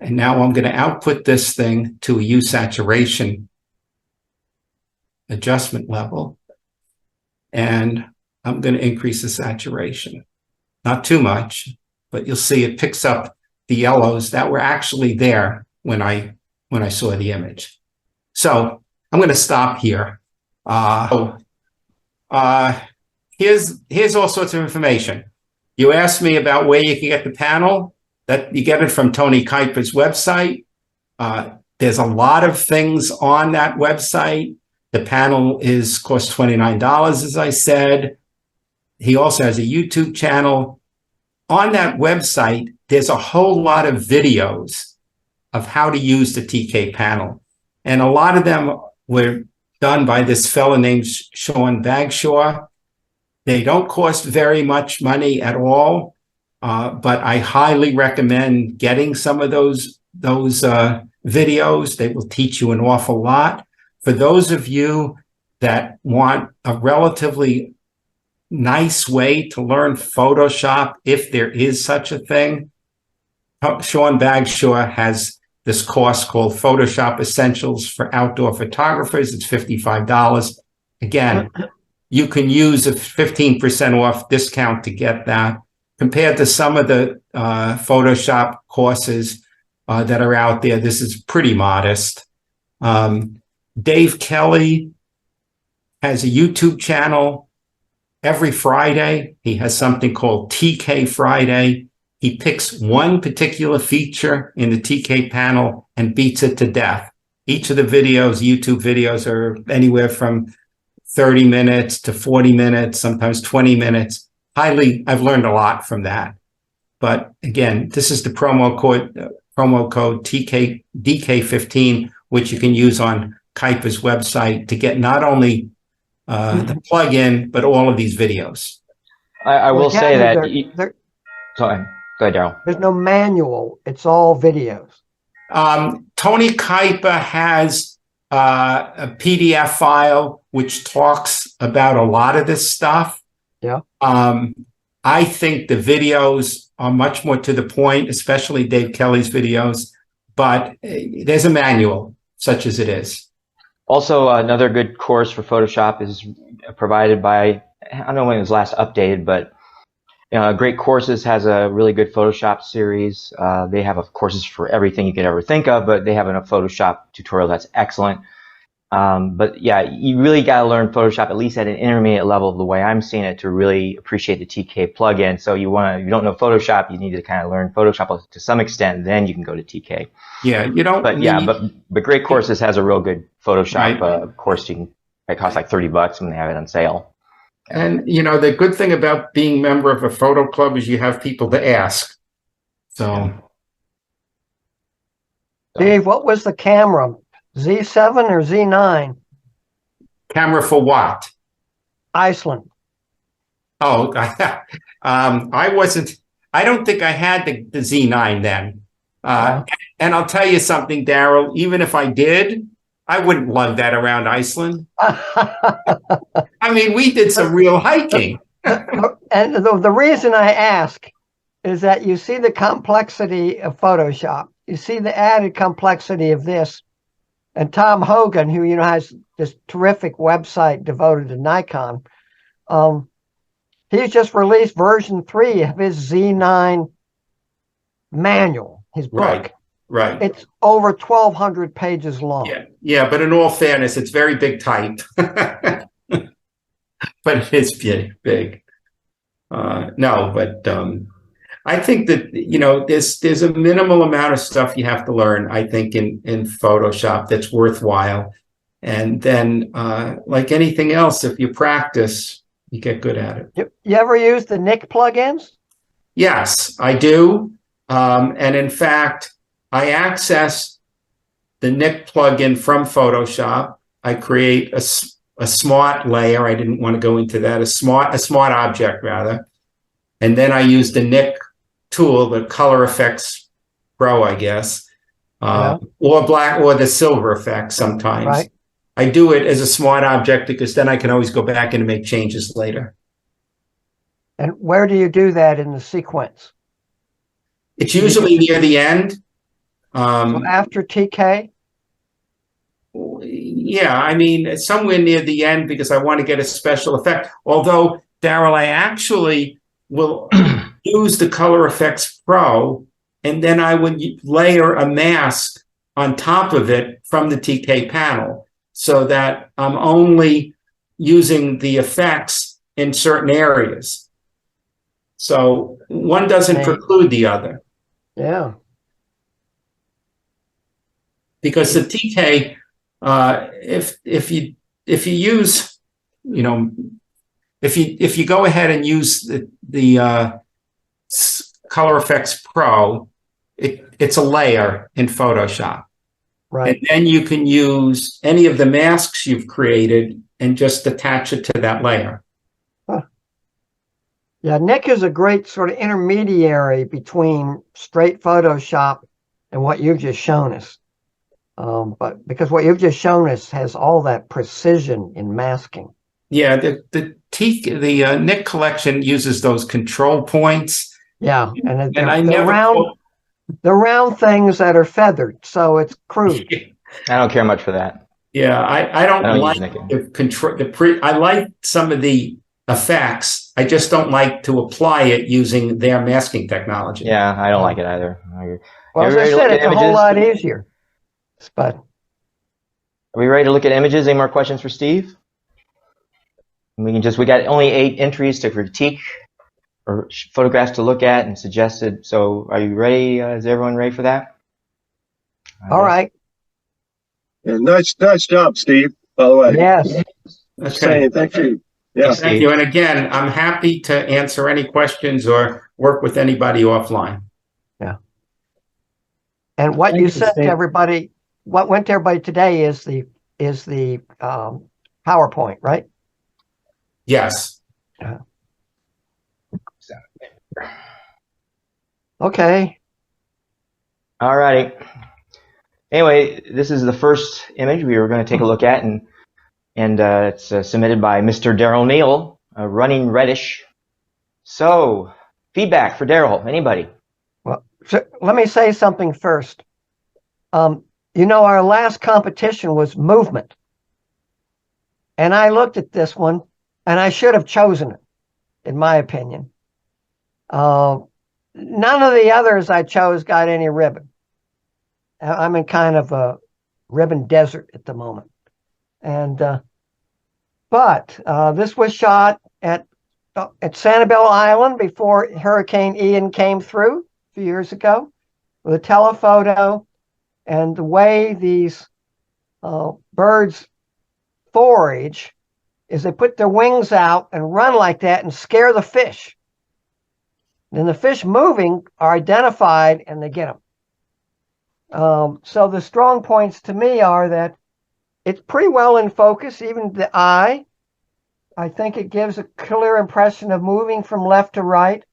And now I'm going to output this thing to a hue saturation adjustment level. And I'm going to increase the saturation. Not too much, but you'll see it picks up the yellows that were actually there when I saw the image. So I'm going to stop here. Here's all sorts of information. You asked me about where you can get the panel. That you get it from Tony Kuiper's website. There's a lot of things on that website. The panel costs $29, as I said. He also has a YouTube channel. On that website, there's a whole lot of videos of how to use the TK panel. And a lot of them were done by this fellow named Sean Bagshaw. They don't cost very much money at all. But I highly recommend getting some of those videos. They will teach you an awful lot. For those of you that want a relatively nice way to learn Photoshop, if there is such a thing, Sean Bagshaw has this course called Photoshop Essentials for Outdoor Photographers. It's $55. Again, you can use a 15% off discount to get that. Compared to some of the Photoshop courses that are out there, this is pretty modest. Dave Kelly has a YouTube channel. Every Friday, he has something called TK Friday. He picks one particular feature in the TK panel and beats it to death. Each of the videos, YouTube videos, are anywhere from 30 minutes to 40 minutes, sometimes 20 minutes. I've learned a lot from that. But again, this is the promo code DK15, which you can use on Kuiper's website to get not only the plugin, but all of these videos. I will say that. Sorry. Go ahead, Daryl. There's no manual. It's all videos. Tony Kuiper has a PDF file which talks about a lot of this stuff. Yeah. I think the videos are much more to the point, especially Dave Kelly's videos, but there's a manual, such as it is. Also, another good course for Photoshop is provided by, I don't know when it was last updated, but Great Courses has a really good Photoshop series. They have courses for everything you could ever think of, but they have a Photoshop tutorial that's excellent. But yeah, you really got to learn Photoshop at least at an intermediate level, the way I'm seeing it, to really appreciate the TK plugin. So you don't know Photoshop, you need to kind of learn Photoshop to some extent, then you can go to TK. Yeah, you don't. But Great Courses has a real good Photoshop course. It costs like $30 when they have it on sale. And the good thing about being a member of a photo club is you have people to ask. So, Dave, what was the camera? Z7 or Z9? Camera for what? Iceland. Oh, I don't think I had the Z9 then. And I'll tell you something, Daryl, even if I did, I wouldn't lug that around Iceland. I mean, we did some real hiking. And the reason I ask is that you see the complexity of Photoshop. You see the added complexity of this. And Tom Hogan, who has this terrific website devoted to Nikon, he's just released version 3 of his Z9 manual, his book. Right. It's over 1,200 pages long. Yeah. But in all fairness, it's very big type. But it is big. I think that, there's a minimal amount of stuff you have to learn, I think, in Photoshop that's worthwhile. And then, like anything else, if you practice, you get good at it. You ever use the Nick plugins? Yes, I do. And in fact, I access the Nick plugin from Photoshop. I create a smart layer. I didn't want to go into that. A smart object rather. And then I use the Nick tool, the Color Effects Pro, I guess, or the silver effect sometimes. Right. I do it as a smart object because then I can always go back and make changes later. And where do you do that in the sequence? It's usually near the end. So after TK? Yeah, I mean, somewhere near the end because I want to get a special effect. Although, Daryl, I actually will use the Color Effects Pro, and then I would layer a mask on top of it from the TK panel so that I'm only using the effects in certain areas. So one doesn't preclude the other. Yeah. Because the TK, if you use, you know, if you go ahead and use the Color Effects Pro, it's a layer in Photoshop. Right. And then you can use any of the masks you've created and just attach it to that layer. Huh. Yeah, Nick is a great sort of intermediary between straight Photoshop and what you've just shown us. But because what you've just shown us has all that precision in masking. Yeah, the Nick collection uses those control points. Yeah, and I they're round things that are feathered, so it's crude. I don't care much for that. Yeah, I don't like the control. I like some of the effects. I just don't like to apply it using their masking technology. Yeah, I don't like it either. Well, as I said, it's a whole lot easier. But are we ready to look at images? Any more questions for Steve? We got only 8 entries to critique or photographs to look at and suggested. So are you ready? Is everyone ready for that? All right. Yeah, nice job, Steve, by the way. Yes. Okay. Saying thank you. Yeah. Thank you. And again, I'm happy to answer any questions or work with anybody offline. Yeah. And what you said to everybody, what went to everybody today is the PowerPoint, right? Yes. Okay. All righty. Anyway, this is the first image we were going to take a look at, and it's submitted by Mr. Daryl Neal, Running Reddish. So, feedback for Daryl. Anybody? Well, so let me say something first. You know, our last competition was movement. And I looked at this one, and I should have chosen it, in my opinion. None of the others I chose got any ribbon. I'm in kind of a ribbon desert at the moment. And but this was shot at Sanibel Island before Hurricane Ian came through a few years ago with a telephoto. And the way these birds forage is they put their wings out and run like that and scare the fish. Then the fish moving are identified and they get them. So the strong points to me are that it's pretty well in focus, even the eye. I think it gives a clear impression of moving from left to right.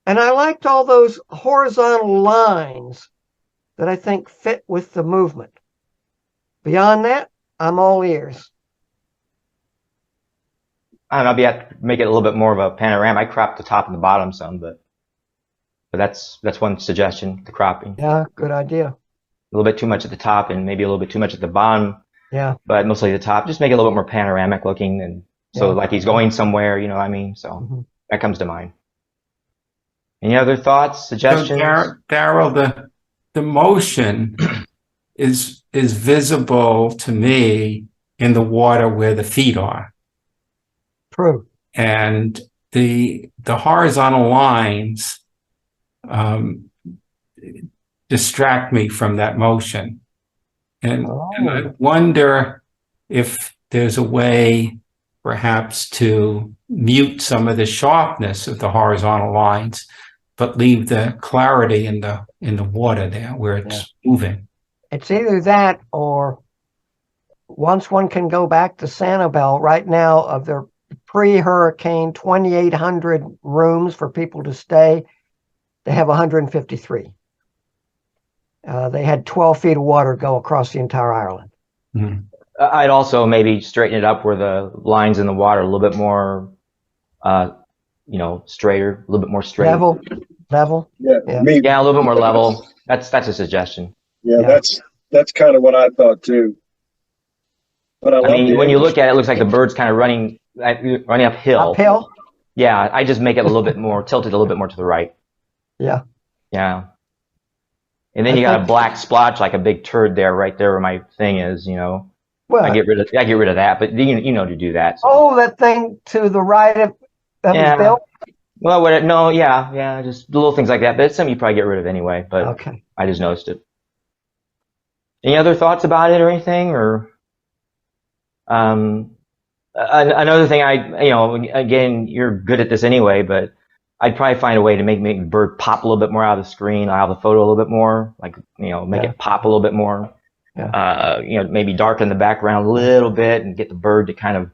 And I liked all those horizontal lines that I think fit with the movement. Beyond that, I'm all ears. I don't know, I'll have to make it a little bit more of a panorama. I cropped the top and the bottom some, but that's one suggestion, the cropping. Yeah, good idea. A little bit too much at the top and maybe a little bit too much at the bottom. Yeah. But mostly the top. Just make it a little bit more panoramic looking, and so like he's going somewhere, you know what I mean? So that comes to mind. Any other thoughts, suggestions? So Daryl, the motion is visible to me in the water where the feet are. True. And the horizontal lines distract me from that motion. And I wonder if there's a way perhaps to mute some of the sharpness of the horizontal lines, but leave the clarity in the water there where it's moving. It's either that or once one can go back to Sanibel right now of their pre-hurricane 2,800 rooms for people to stay, they have 153. They had 12 feet of water go across the entire island. Mhm. I'd also maybe straighten it up where the lines in the water are a little bit more, straighter, a little bit more straight. Level. Yeah, Yeah. me. Yeah, a little bit more level. That's a suggestion. Yeah, Yeah. that's kind of what I thought too. But I I love mean, the when you image. look at it, it looks like the bird's kind of running uphill. Uphill? Yeah, I just make it a little bit more tilted, a little bit more to the right. Yeah. Yeah. And then I you got a think- black splotch, like a big turd there, right there where my thing is. Well, I get rid of that, but you know to do that. So. oh, that thing to the right of Yeah. his bill? Well, no, yeah, just little things like that. But it's something you probably get rid of anyway. But Okay. I just noticed it. Any other thoughts about it or anything? Or another thing, again, you're good at this anyway, but I'd probably find a way to make the bird pop a little bit more out of the screen, out of the photo a little bit more, like make Yeah. it pop a little bit more. Yeah. Maybe darken the background a little bit and get the bird to kind of,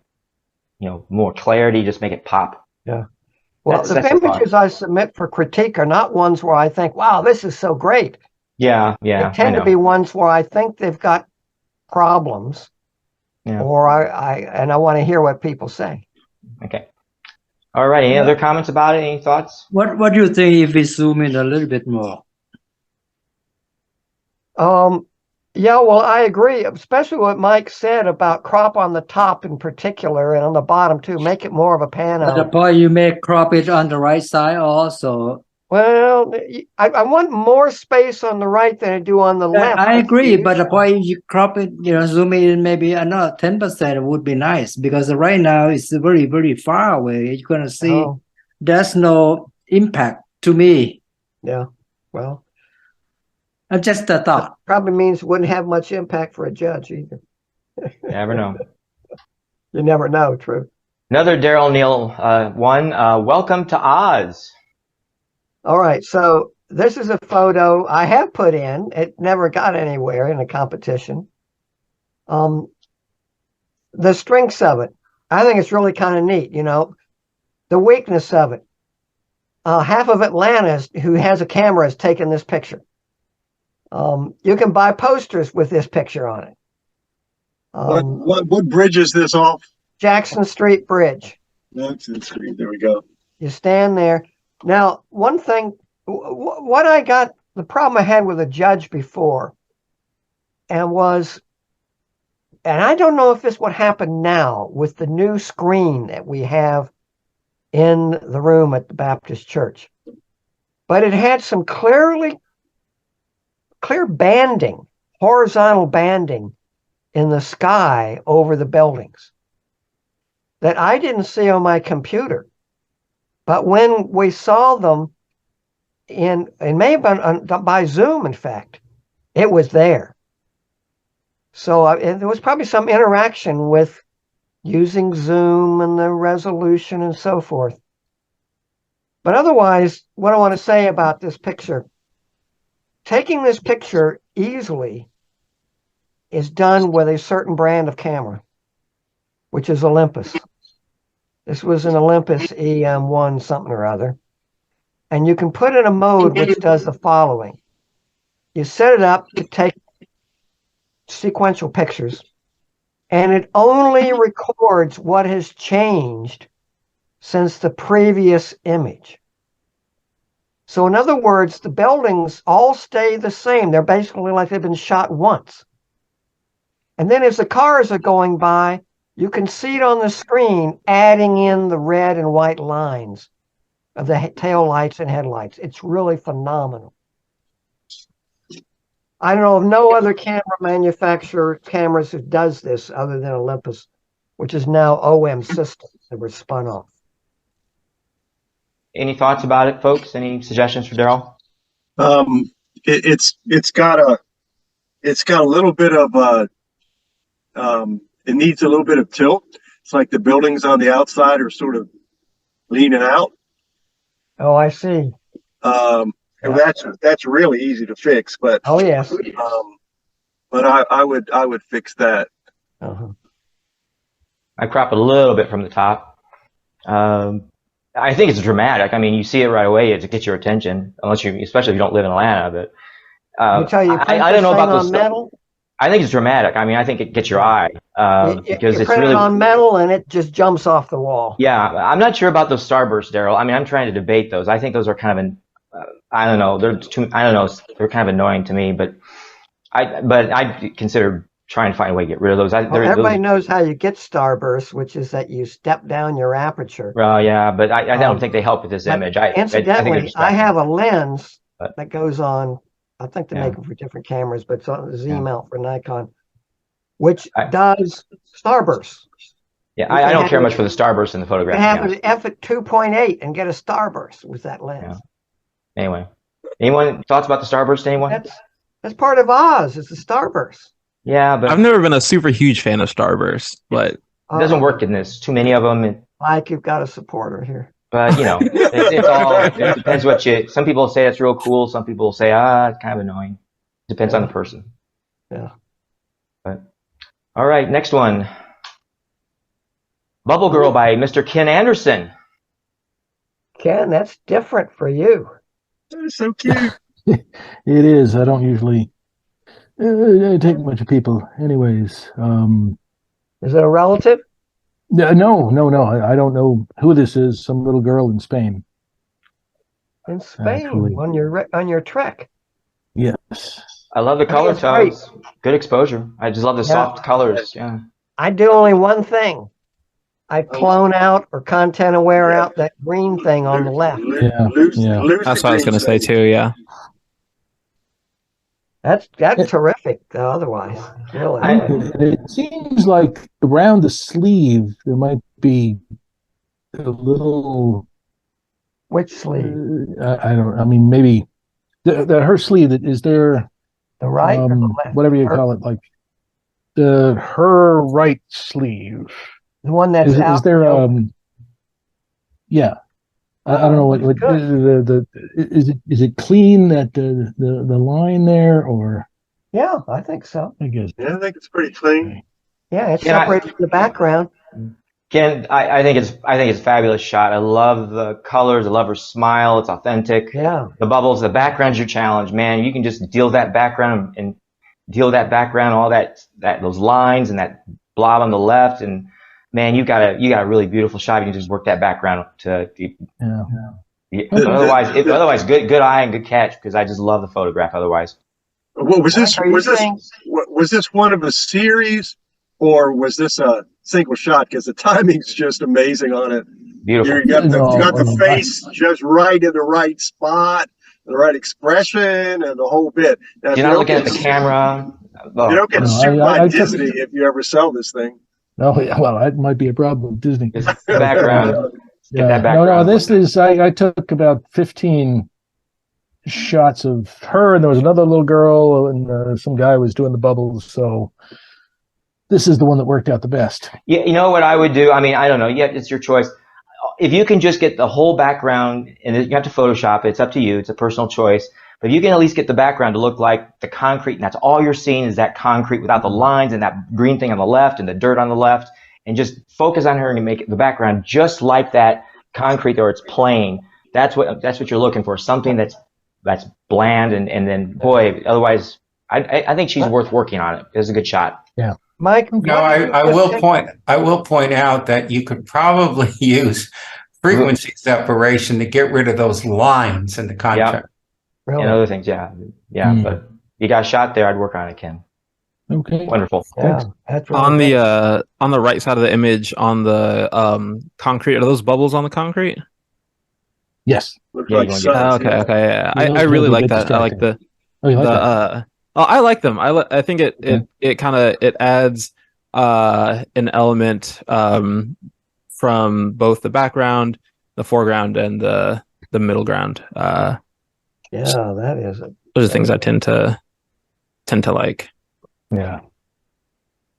more clarity. Just make it pop. Yeah. Well, That's the the thought. images I submit for critique are not ones where I think, wow, this is so great. Yeah, They I tend to know. be ones where I think they've got problems, Yeah. or I want to hear what people say. Okay. All right. Any Yeah. other comments about it? Any thoughts? What do you think if we zoom in a little bit more? Yeah, well, I agree, especially what Mike said about crop on the top in particular and on the bottom too. Make it more of a pan At the out. point you may crop it on the right side also. Well, I want more space on the right than I do on the left. I That's agree, the but the issue. point you crop it, zoom in maybe another 10% would be nice because right now it's very, very far away. You're gonna see Oh, there's no impact to me. yeah. Well, Just a thought. probably means it wouldn't have much impact for a judge either. You never know. You never know, true. Another Daryl Neal one. Welcome to Oz. All right, so this is a photo I have put in. It never got anywhere in a competition. The strengths of it, I think it's really kind of neat, The weakness of it. Half of Atlanta who has a camera has taken this picture. You can buy posters with this picture on it. What bridge is this off? Jackson Street Bridge. Jackson Street. There we go. You stand there. Now, one thing, the problem I had with a judge before, and I don't know if this would happen now with the new screen that we have in the room at the Baptist Church, but it had some clear banding, horizontal banding in the sky over the buildings that I didn't see on my computer. But when we saw them it may have been by Zoom, in fact, it was there. So there was probably some interaction with using Zoom and the resolution and so forth. But otherwise, what I want to say about this picture, taking this picture easily is done with a certain brand of camera, which is Olympus. This was an Olympus EM1 something or other. And you can put in a mode which does the following. You set it up to take sequential pictures, and it only records what has changed since the previous image. So in other words, the buildings all stay the same. They're basically like they've been shot once. And then as the cars are going by, you can see it on the screen, adding in the red and white lines of the tail lights and headlights. It's really phenomenal. I don't know of no other camera manufacturer cameras who does this other than Olympus, which is now OM Systems that were spun off. Any thoughts about it, folks? Any suggestions for Daryl? It's got a little bit of it needs a little bit of tilt. It's like the buildings on the outside are sort of leaning out. Oh, I see. And that's really easy to fix, but Oh, yes. but I would fix that. Uh-huh. I crop it a little bit from the top. I think it's dramatic. I mean, you see it right away to get your attention, especially if you don't live in Atlanta. But You tell you print I this don't know thing about those on stuff. metal. I think it's dramatic. I mean, I think it gets your eye because You it's print really. it on metal and it just jumps off the wall. Yeah, I'm not sure about those starbursts, Daryl. I mean, I'm trying to debate those. I think those are kind of I don't know. I don't know. They're kind of annoying to me, but I consider trying to find a way to get rid of those. Well, everybody knows how you get starbursts, which is that you step down your aperture. Well, yeah, but I don't think they help with this image. Incidentally, I have a lens But- that goes on. I think they Yeah. make them for different cameras, but it's on the Z Yeah. mount for Nikon, which I- does starbursts. Yeah, You I can don't have care it- much for the starburst in the You photograph. can have an f at 2.8 and get a starburst with that lens. Yeah. Anyway, anyone thoughts about the starburst? Anyone? That's part of Oz. It's the starburst. Yeah, but I've never been a super huge fan of Starburst, but it doesn't work in this. Too many of them. Like you've got a supporter here. But you know, it's all. It depends what you. Some people say it's real cool. Some people say it's kind of annoying. Depends on the person. Yeah. But all right, next one. Bubble Girl by Mr. Ken Anderson. Ken, that's different for you. That's so cute. It is. I don't usually take much of people. Anyways, Is it a relative? no. I don't know who this is. Some little girl in Spain. In Spain, Actually. on your trek. Yes. I love the think color it's great. tones. Good exposure. I just love the Yeah. soft colors. Yeah. I do only one thing. I clone out or content aware out that green thing on the left. Yeah. that's what I was going to say too. Yeah. That's terrific. Otherwise, really. It seems like around the sleeve there might be a little. Which sleeve? I don't. I mean, maybe her sleeve. Is there? The right or the left? Whatever you call it, like her right sleeve. The one that's Is out. there yeah. I don't know what Good. is it clean that the line there, or Yeah, I think so. I guess Yeah, I think it's pretty clean. Yeah, it's Yeah, separated from the background. Ken, I think it's a fabulous shot. I love the colors. I love her smile. It's authentic. Yeah. The bubbles, the background's your challenge, man. You can just deal that background all those lines and that blob on the left, and man, you got a really beautiful shot. You can just work that background to. yeah. Otherwise, good eye and good catch, because I just love the photograph. Otherwise, What was this? Are you saying- Was this one of a series, or was this a single shot? Because the timing's just amazing on it. beautiful. You got the No, face just right in the right spot, the right expression, and the whole bit. Now, if You're you not don't looking at get- the camera. Oh, You don't get No, sued by I took- Disney if you ever sell this thing. No, yeah, well, that might be a problem with Disney. it's the background. Get that No, background. this is I took about 15 shots of her, and there was another little girl, and some guy was doing the bubbles. So this is the one that worked out the best. Yeah, you know what I would do? I mean, I don't know. Yeah, it's your choice. If you can just get the whole background, and you have to Photoshop it, it's up to you. It's a personal choice. But if you can at least get the background to look like the concrete, and that's all you're seeing is that concrete without the lines and that green thing on the left and the dirt on the left, and just focus on her and make the background just like that concrete, or it's plain. That's what you're looking for. Something that's bland, and then boy, otherwise, I think she's worth working on it. It's a good shot. Mike? No, I will point out that you could probably use frequency separation to get rid of those lines in the contract. Really? And other things, yeah. But you got a shot there. I'd work on it, Ken. Okay. Wonderful. Yeah, that's really On good. the right side of the image, on the concrete, are those bubbles on the concrete? Yes. Looks Yeah, like you wanna suns, Okay, yeah. okay, yeah. Yeah, I those really are a like bit that. I like the Oh, you like that? I like them. I think it it adds an element from both the background, the foreground, and the middle ground. Yeah, that is it. Those are things I tend to like. Yeah.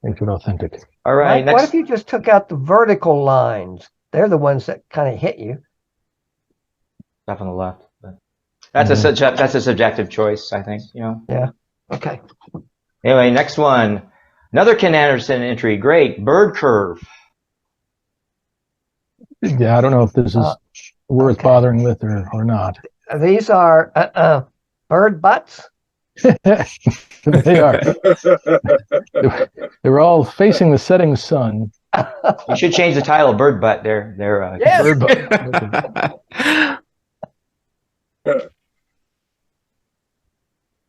Makes it authentic. All right. Mike, what Next. if you just took out the vertical lines? They're the ones that kind of hit you. Stuff on the left. But that's a subjective choice, I think. You know. Okay. Anyway, next one. Another Ken Anderson entry. Great. Bird curve. Yeah, I don't know if this is worth okay. bothering with or not. These are bird butts. They are. They're all facing the setting sun. You should change the title of Bird Butt. They're Yes. Bird butt.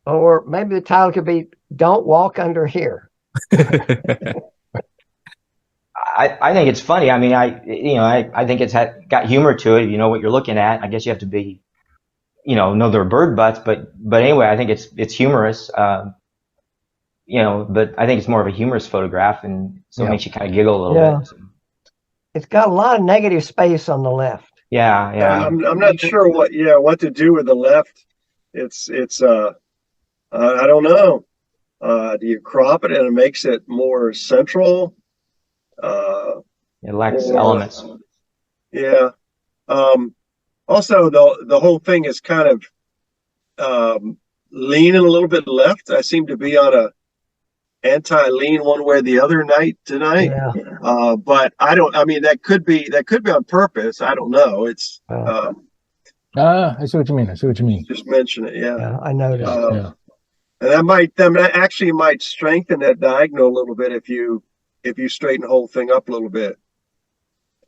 Or maybe the title could be "Don't Walk Under Here." I think it's funny. I mean, I think it's got humor to it. You know what you're looking at. I guess you have to be, know they're bird butts, but anyway, I think it's humorous. But I think it's more of a humorous photograph, and so it makes you kind of giggle a little bit. So. It's got a lot of negative space on the left. Yeah. I'm not sure what to do with the left. It's I don't know. Do you crop it and it makes it more central? It lacks elements. Yeah. Also, the whole thing is kind of leaning a little bit left. I seem to be on a anti-lean one way or the other tonight. Yeah. But I don't. I mean, that could be on purpose. I don't know. It's Wow. I see what you mean. just mention it. Yeah. Yeah, I noticed. Yeah. And that actually might strengthen that diagonal a little bit if you straighten the whole thing up a little bit.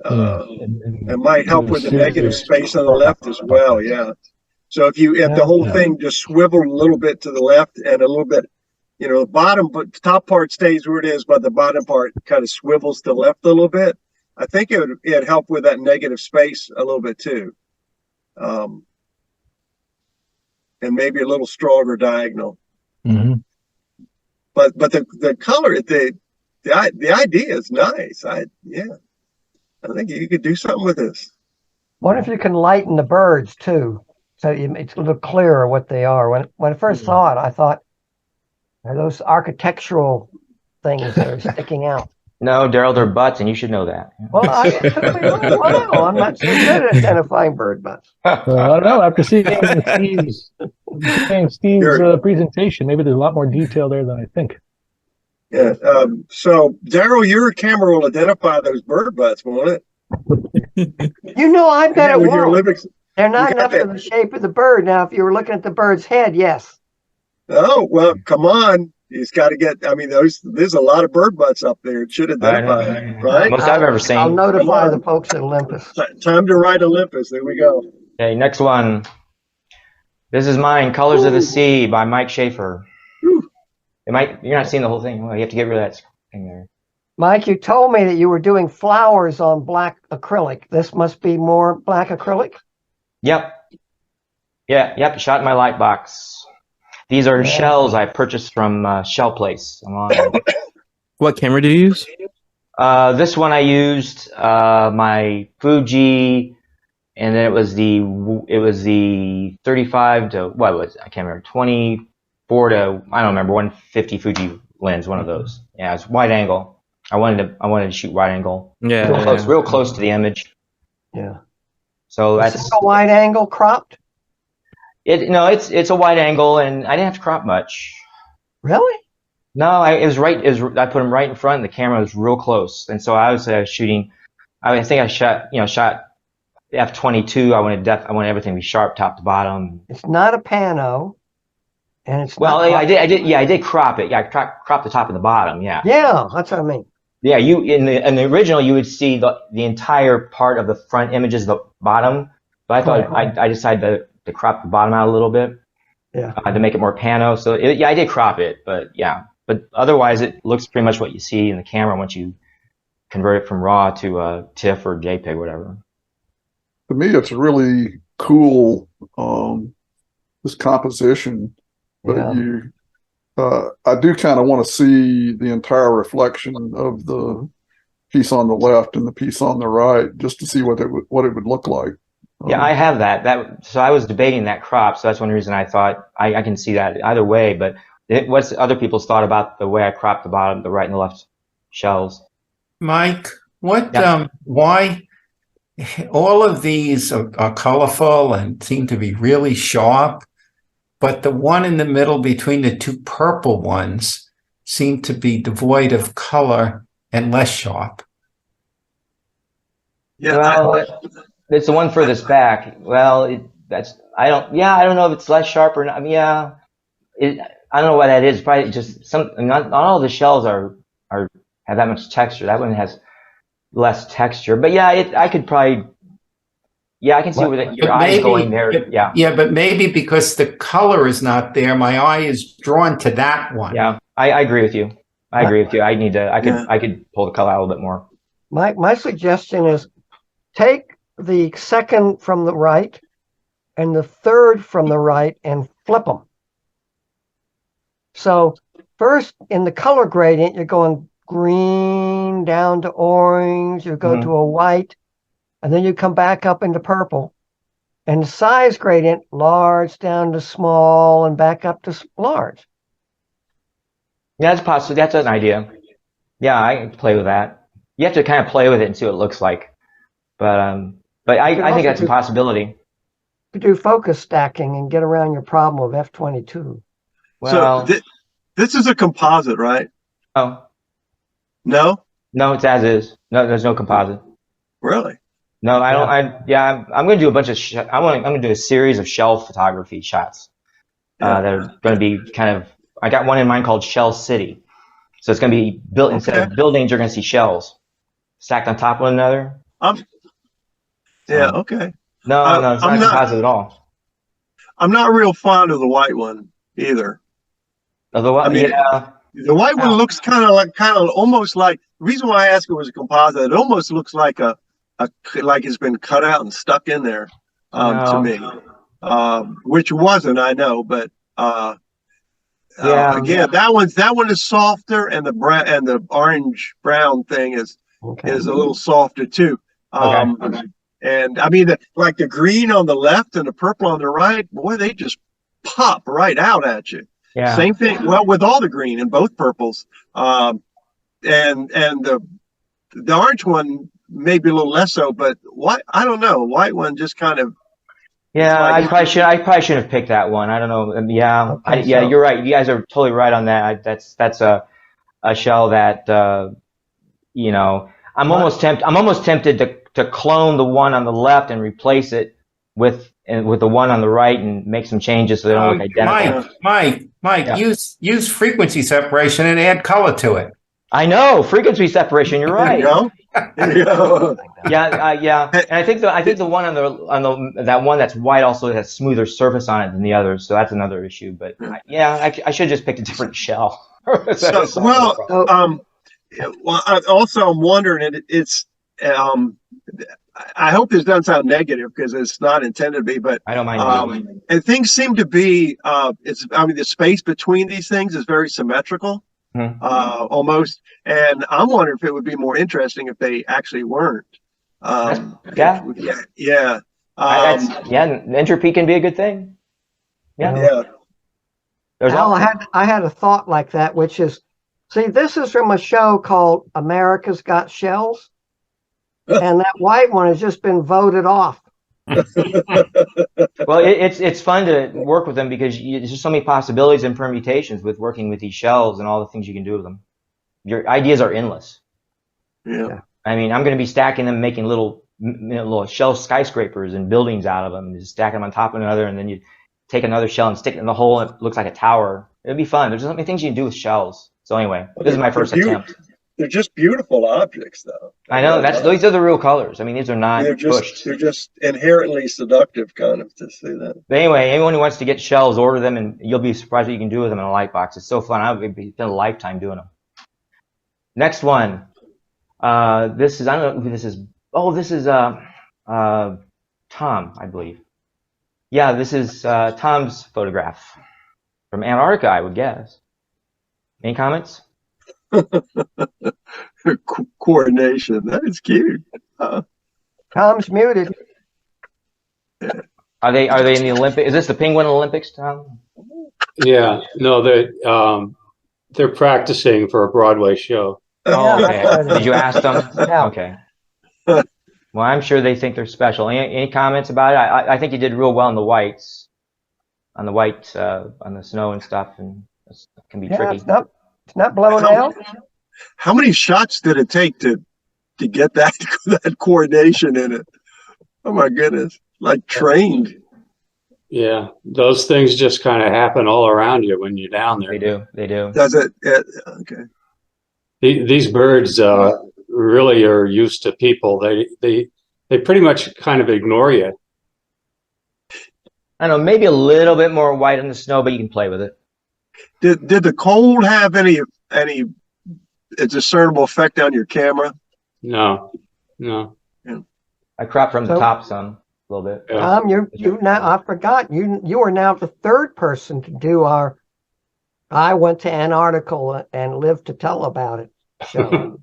It might help with the negative space on the left as well. Yeah. So if the whole thing just swiveled a little bit to the left and a little bit, the bottom, but the top part stays where it is, but the bottom part kind of swivels to the left a little bit. I think it'd help with that negative space a little bit too. And maybe a little stronger diagonal. Mm-hmm. But the color, the idea is nice. I think you could do something with this. What if you can lighten the birds too, so it's a little clearer what they are? When I first saw it, I thought, are those architectural things that are sticking out? No, Daryl, they're butts, and you should know that. Well, I'm not so good at identifying bird butts. I don't know. After seeing Steve's presentation, maybe there's a lot more detail there than I think. Yeah. So, Daryl, your camera will identify those bird butts, won't it? I bet it won't. They're not enough that. of the shape of the bird. Now, if you were looking at the bird's head, yes. Oh, well, come on. He's got to get, there's a lot of bird butts up there. It should identify it, right? Most I've ever seen. I'll notify the folks at Olympus. Time to ride Olympus. There we go. Okay, next one. This is mine, Colors of the Sea by Mike Schaefer. You're not seeing the whole thing. Well, you have to get rid of that thing there. Mike, you told me that you were doing flowers on black acrylic. This must be more black acrylic? Yep. Yep, shot in my light box. These are shells I purchased from Shell Place online. What camera do you use? This one I used my Fuji, and then it was the 35 to what was it? I can't remember, 24 to I don't remember, 150 Fuji lens, one of those. Yeah, it's wide angle. I wanted to shoot wide angle. Yeah, real close to the image. Yeah. So that's a wide angle cropped. It's a wide angle, and I didn't have to crop much. Really? No, I put them right in front, and the camera was real close, and so I was shooting. I think I shot f/22. I wanted everything to be sharp, top to bottom. It's not a pano, and it's I did crop it. Yeah, I cropped the top and the bottom. Yeah. Yeah, that's what I mean. Yeah, in the original you would see the entire part of the front images, the bottom. But I thought I decided to crop the bottom out a little bit. Yeah. To make it more pano. So I did crop it, but otherwise it looks pretty much what you see in the camera once you convert it from RAW to TIFF or JPEG, whatever. To me, it's really cool, this composition, but I do kind of want to see the entire reflection of the piece on the left and the piece on the right, just to see what it would look like. Yeah, I have that. So I was debating that crop, so that's one reason I thought I can see that either way. But what's other people's thought about the way I cropped the bottom, the right and the left shells? Mike, why all of these are colorful and seem to be really sharp, but the one in the middle between the two purple ones seem to be devoid of color and less sharp. Yeah, Well, it's the one furthest back. Well, I don't know if it's less sharp or not. I mean, yeah, I don't know what that is. Probably just not all the shells are have that much texture. That one has less texture. But yeah, I could probably, yeah, I can see where your eye's going there. Yeah. Yeah, but maybe because the color is not there, my eye is drawn to that one. Yeah, I agree with you. I agree with you. I could pull the color out a little bit more. My suggestion is take the second from the right and the third from the right and flip them. So first in the color gradient, you're going green down to orange, you go to a white, and then you come back up into purple. And the size gradient, large down to small and back up to large. Yeah, that's possible. That's an idea. Yeah, I can play with that. You have to kind of play with it and see what it looks like. But I think that's a possibility. You could do focus stacking and get around your problem of F22. Well, so this is a composite, right? oh, No, no, it's as is. No, there's no composite. really. No, I don't. I'm going to do a bunch of. I'm going to do a series of shell photography shots. That are going to be kind of. I got one in mind called Shell City. So it's going to be built instead of buildings. You're going to see shells stacked on top of one another. Okay. No, it's not composite at all. I'm not real fond of the white one either. I mean, the white one looks kind of almost like. The reason why I asked it was a composite. It almost looks like like it's been cut out and stuck in there to me, which wasn't, I know, but again, that one is softer, and the brown and the orange brown thing is a little softer too. And I mean, like the green on the left and the purple on the right, boy, they just pop right out at you. Yeah. Same thing. Well, with all the green and both purples, and the orange one maybe a little less so, but I don't know. White one just kind of. Yeah, I probably shouldn't have picked that one. I don't know. Yeah, you're right. You guys are totally right on that. That's a shell that I'm almost tempted to clone the one on the left and replace it with the one on the right and make some changes so they don't look identical. Mike, use frequency separation and add color to it. I know, frequency separation. You're right. There you go. Yeah. And I think the one on that one that's white also has smoother surface on it than the others, so that's another issue. But I should have just picked a different shell. I'm wondering. I hope this doesn't sound negative because it's not intended to be, but I don't mind. And things seem to be. The space between these things is very symmetrical. Almost, and I'm wondering if it would be more interesting if they actually weren't. Entropy can be a good thing. I had a thought like that, which is, see, this is from a show called America's Got Shells, and that white one has just been voted off. Well, it's fun to work with them because there's just so many possibilities and permutations with working with these shells and all the things you can do with them. Your ideas are endless. Yeah. I mean, I'm going to be stacking them, making little shell skyscrapers and buildings out of them, and just stacking them on top of another, and then you take another shell and stick it in the hole, and it looks like a tower. It'd be fun. There's so many things you can do with shells. So anyway, this is my first attempt. They're just beautiful objects, though. I know these are the real colors. I mean, these are not pushed. They're just inherently seductive, kind of, to see that. But anyway, anyone who wants to get shells, order them, and you'll be surprised what you can do with them in a light box. It's so fun. I've spent a lifetime doing them. Next one. This is, I don't know who this is. Oh, this is Tom, I believe. Yeah, this is Tom's photograph from Antarctica, I would guess. Any comments? Coordination. That is cute. Tom's muted. Are they in the Olympics? Is this the Penguin Olympics, Tom? Yeah, no, they're practicing for a Broadway show. Oh, okay. Did you ask them? Yeah. Okay. Well, I'm sure they think they're special. Any comments about it? I think you did real well on the whites, on the snow and stuff, and it can be tricky. It's not blown out. How many shots did it take to get that that coordination in it? Oh my goodness! Like trained. Yeah, those things just kind of happen all around you when you're down there. They do. They do. Does it? Okay. These birds really are used to people. They pretty much kind of ignore you. I don't know, maybe a little bit more white in the snow, but you can play with it. Did the cold have any discernible effect on your camera? No. I cropped from the So- top some a little bit. Yeah. Tom, you now, I forgot, you are now the third person to do our I went to Antarctica and lived to tell about it show.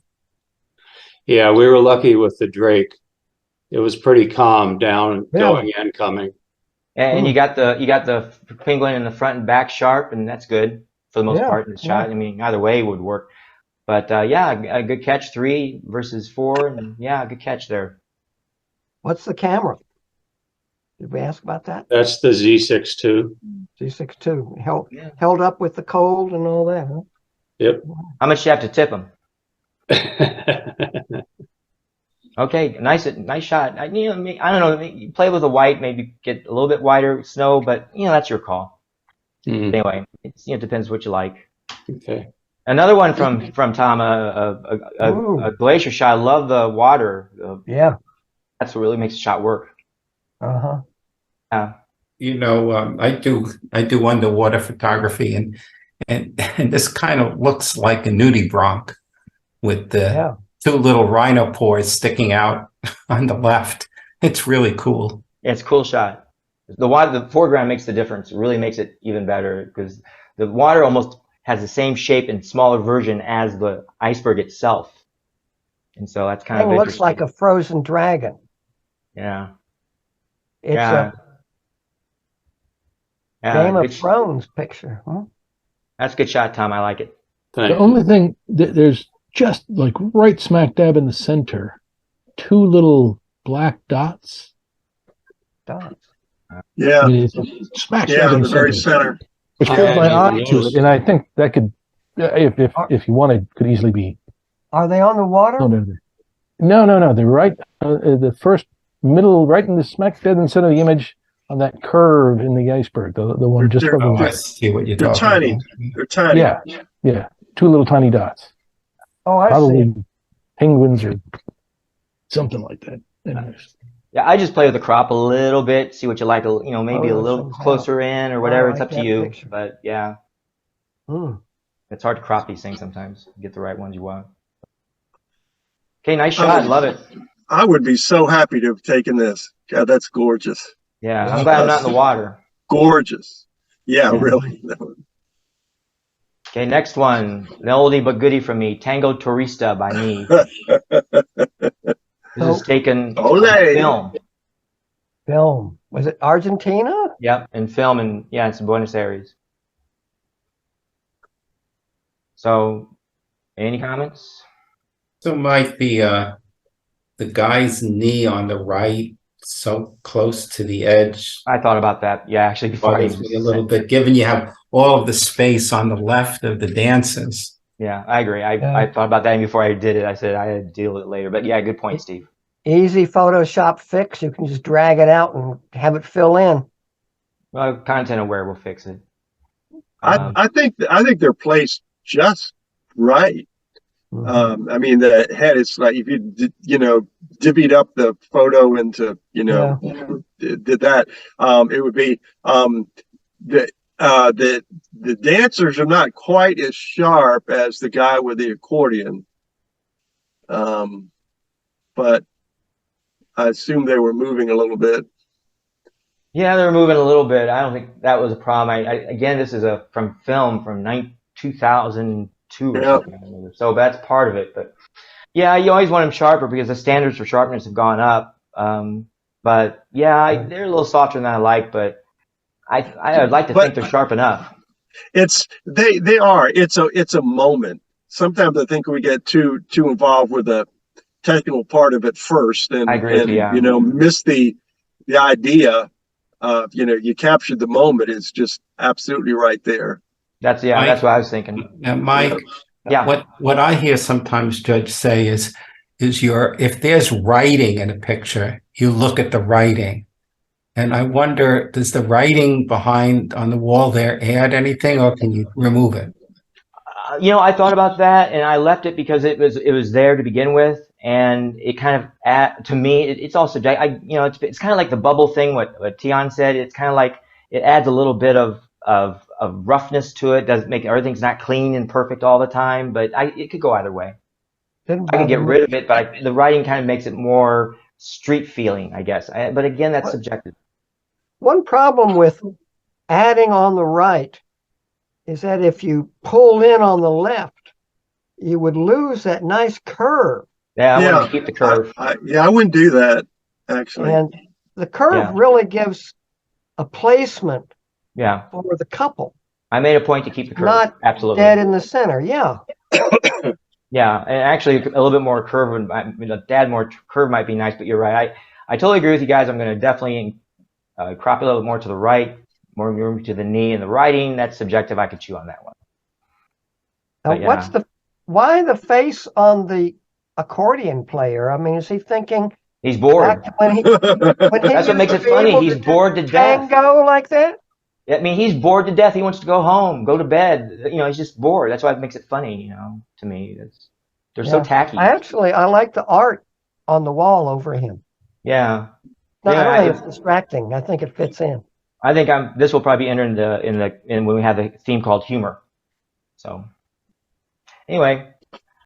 Yeah, we were lucky with the Drake. It was pretty calm down, Yeah. going and coming. And you got the penguin in the front and back sharp, and that's good for the most Yeah, part in the shot. I mean, either way would work. But yeah, a good catch, 3 versus 4, and yeah, good catch there. What's the camera? Did we ask about that? That's the Z6 II. G6 II Yeah. held up with the cold and all that, huh? Yep. How much you have to tip them? Okay, nice shot. I don't know. You play with the white, maybe get a little bit wider snow, but that's your call. Mhm. Anyway, it depends what you like. Okay. Another one from Tom, a glacier shot. I love the water. Yeah. That's what really makes the shot work. Uh-huh. I do underwater photography, and this kind of looks like a nudibranch with the 2 little rhinopores sticking out on the left. It's really cool. Yeah, it's a cool shot. The foreground makes the difference. It really makes it even better because the water almost has the same shape and smaller version as the iceberg itself, and so that's kind of Thing looks interesting. like a frozen dragon. Yeah. It's Yeah. a Game of good Thrones picture. Huh? That's a good shot, Tom. I like it. Thank The you. only thing there's just like right smack dab in the center, 2 little black dots. Dots. Yeah. I mean, it's smack Yeah, dab in in the the very center, center. which I pulled my hadn't eye even to it, noticed. and I think that could, if you wanted, could easily be. Are they on the water? No. They're right, the first middle, right in the smack dead in the center of the image on that curve in the iceberg, the one just They're- above Oh, I the see what you're They're talking tiny. about. They're tiny. Yeah, 2 little tiny dots, Oh, I see. probably penguins or something like that. Anyways. Yeah, I just play with the crop a little bit, see what you like. Maybe a those little things out. closer in or whatever. It's like up to that you. picture. But yeah, Hmm. it's hard to crop these things sometimes. Get the right ones you want. Okay, nice shot. Love it. I would be so happy to have taken this. God, that's gorgeous. Yeah, I'm glad I'm not in the water. Gorgeous. Yeah, Yeah. really. Okay, next one. An oldie but goodie from me. Tango Turista by me. This is taken Olé. film. Film. Was it Argentina? Yep, in film, and yeah, it's in Buenos Aires. So, any comments? So might the guy's knee on the right so close to the edge I thought about that. Yeah, actually, before I bothers me a little bit, given you have all of the space on the left of the dancers. Yeah, I agree. I thought about that before I did it. I said I had to deal with it later. But yeah, good point, Steve. Easy Photoshop fix. You can just drag it out and have it fill in. Well, content aware will fix it. I think they're placed just right. I mean, the head is like if you divvied up the photo into did that, it would be the dancers are not quite as sharp as the guy with the accordion, but I assume they were moving a little bit. Yeah, they're moving a little bit. I don't think that was a problem. Again, this is from film from 2002 or something. So that's part of it. But yeah, you always want them sharper because the standards for sharpness have gone up. But yeah, they're a little softer than I like. But I'd like to think they're sharp enough. They are. It's a moment. Sometimes I think we get too involved with the technical part of it first, and I agree with you, yeah. Miss the idea of you captured the moment. It's just absolutely right there. That's Mike, what I was thinking. Mike, Yeah. what I hear sometimes Judge say is if there's writing in a picture, you look at the writing. And I wonder, does the writing behind on the wall there add anything, or can you remove it? I thought about that, and I left it because it was there to begin with, and it kind of to me it's all subjective. It's kind of like the bubble thing. What Tian said. It's kind of like it adds a little bit of roughness to it. Doesn't make everything's not clean and perfect all the time, but it could go either way. I can get rid of it, but the writing kind of makes it more street feeling, I guess. But again, that's subjective. One problem with adding on the right is that if you pull in on the left, you would lose that nice curve. Yeah, I want to keep the curve. I wouldn't do that, actually. And the curve really gives a placement for the couple. I made a point to keep the curve. Not absolutely dead in the center. Yeah. Yeah, and actually a little bit more curve, more curve might be nice, but you're right. I totally agree with you guys. I'm going to definitely crop it a little more to the right, more room to the knee, and the writing, that's subjective. I could chew on that one. Why the face on the accordion player? I mean, is he thinking he's bored? When That's what makes it funny. He's bored to death. Tango like that? I mean, he's bored to death. He wants to go home, go to bed. He's just bored. That's why it makes it funny. To me, they're so tacky. I like the art on the wall over him. Yeah. No, I don't think it's distracting. I think it fits in. I think this will probably enter in when we have the theme called humor. So anyway,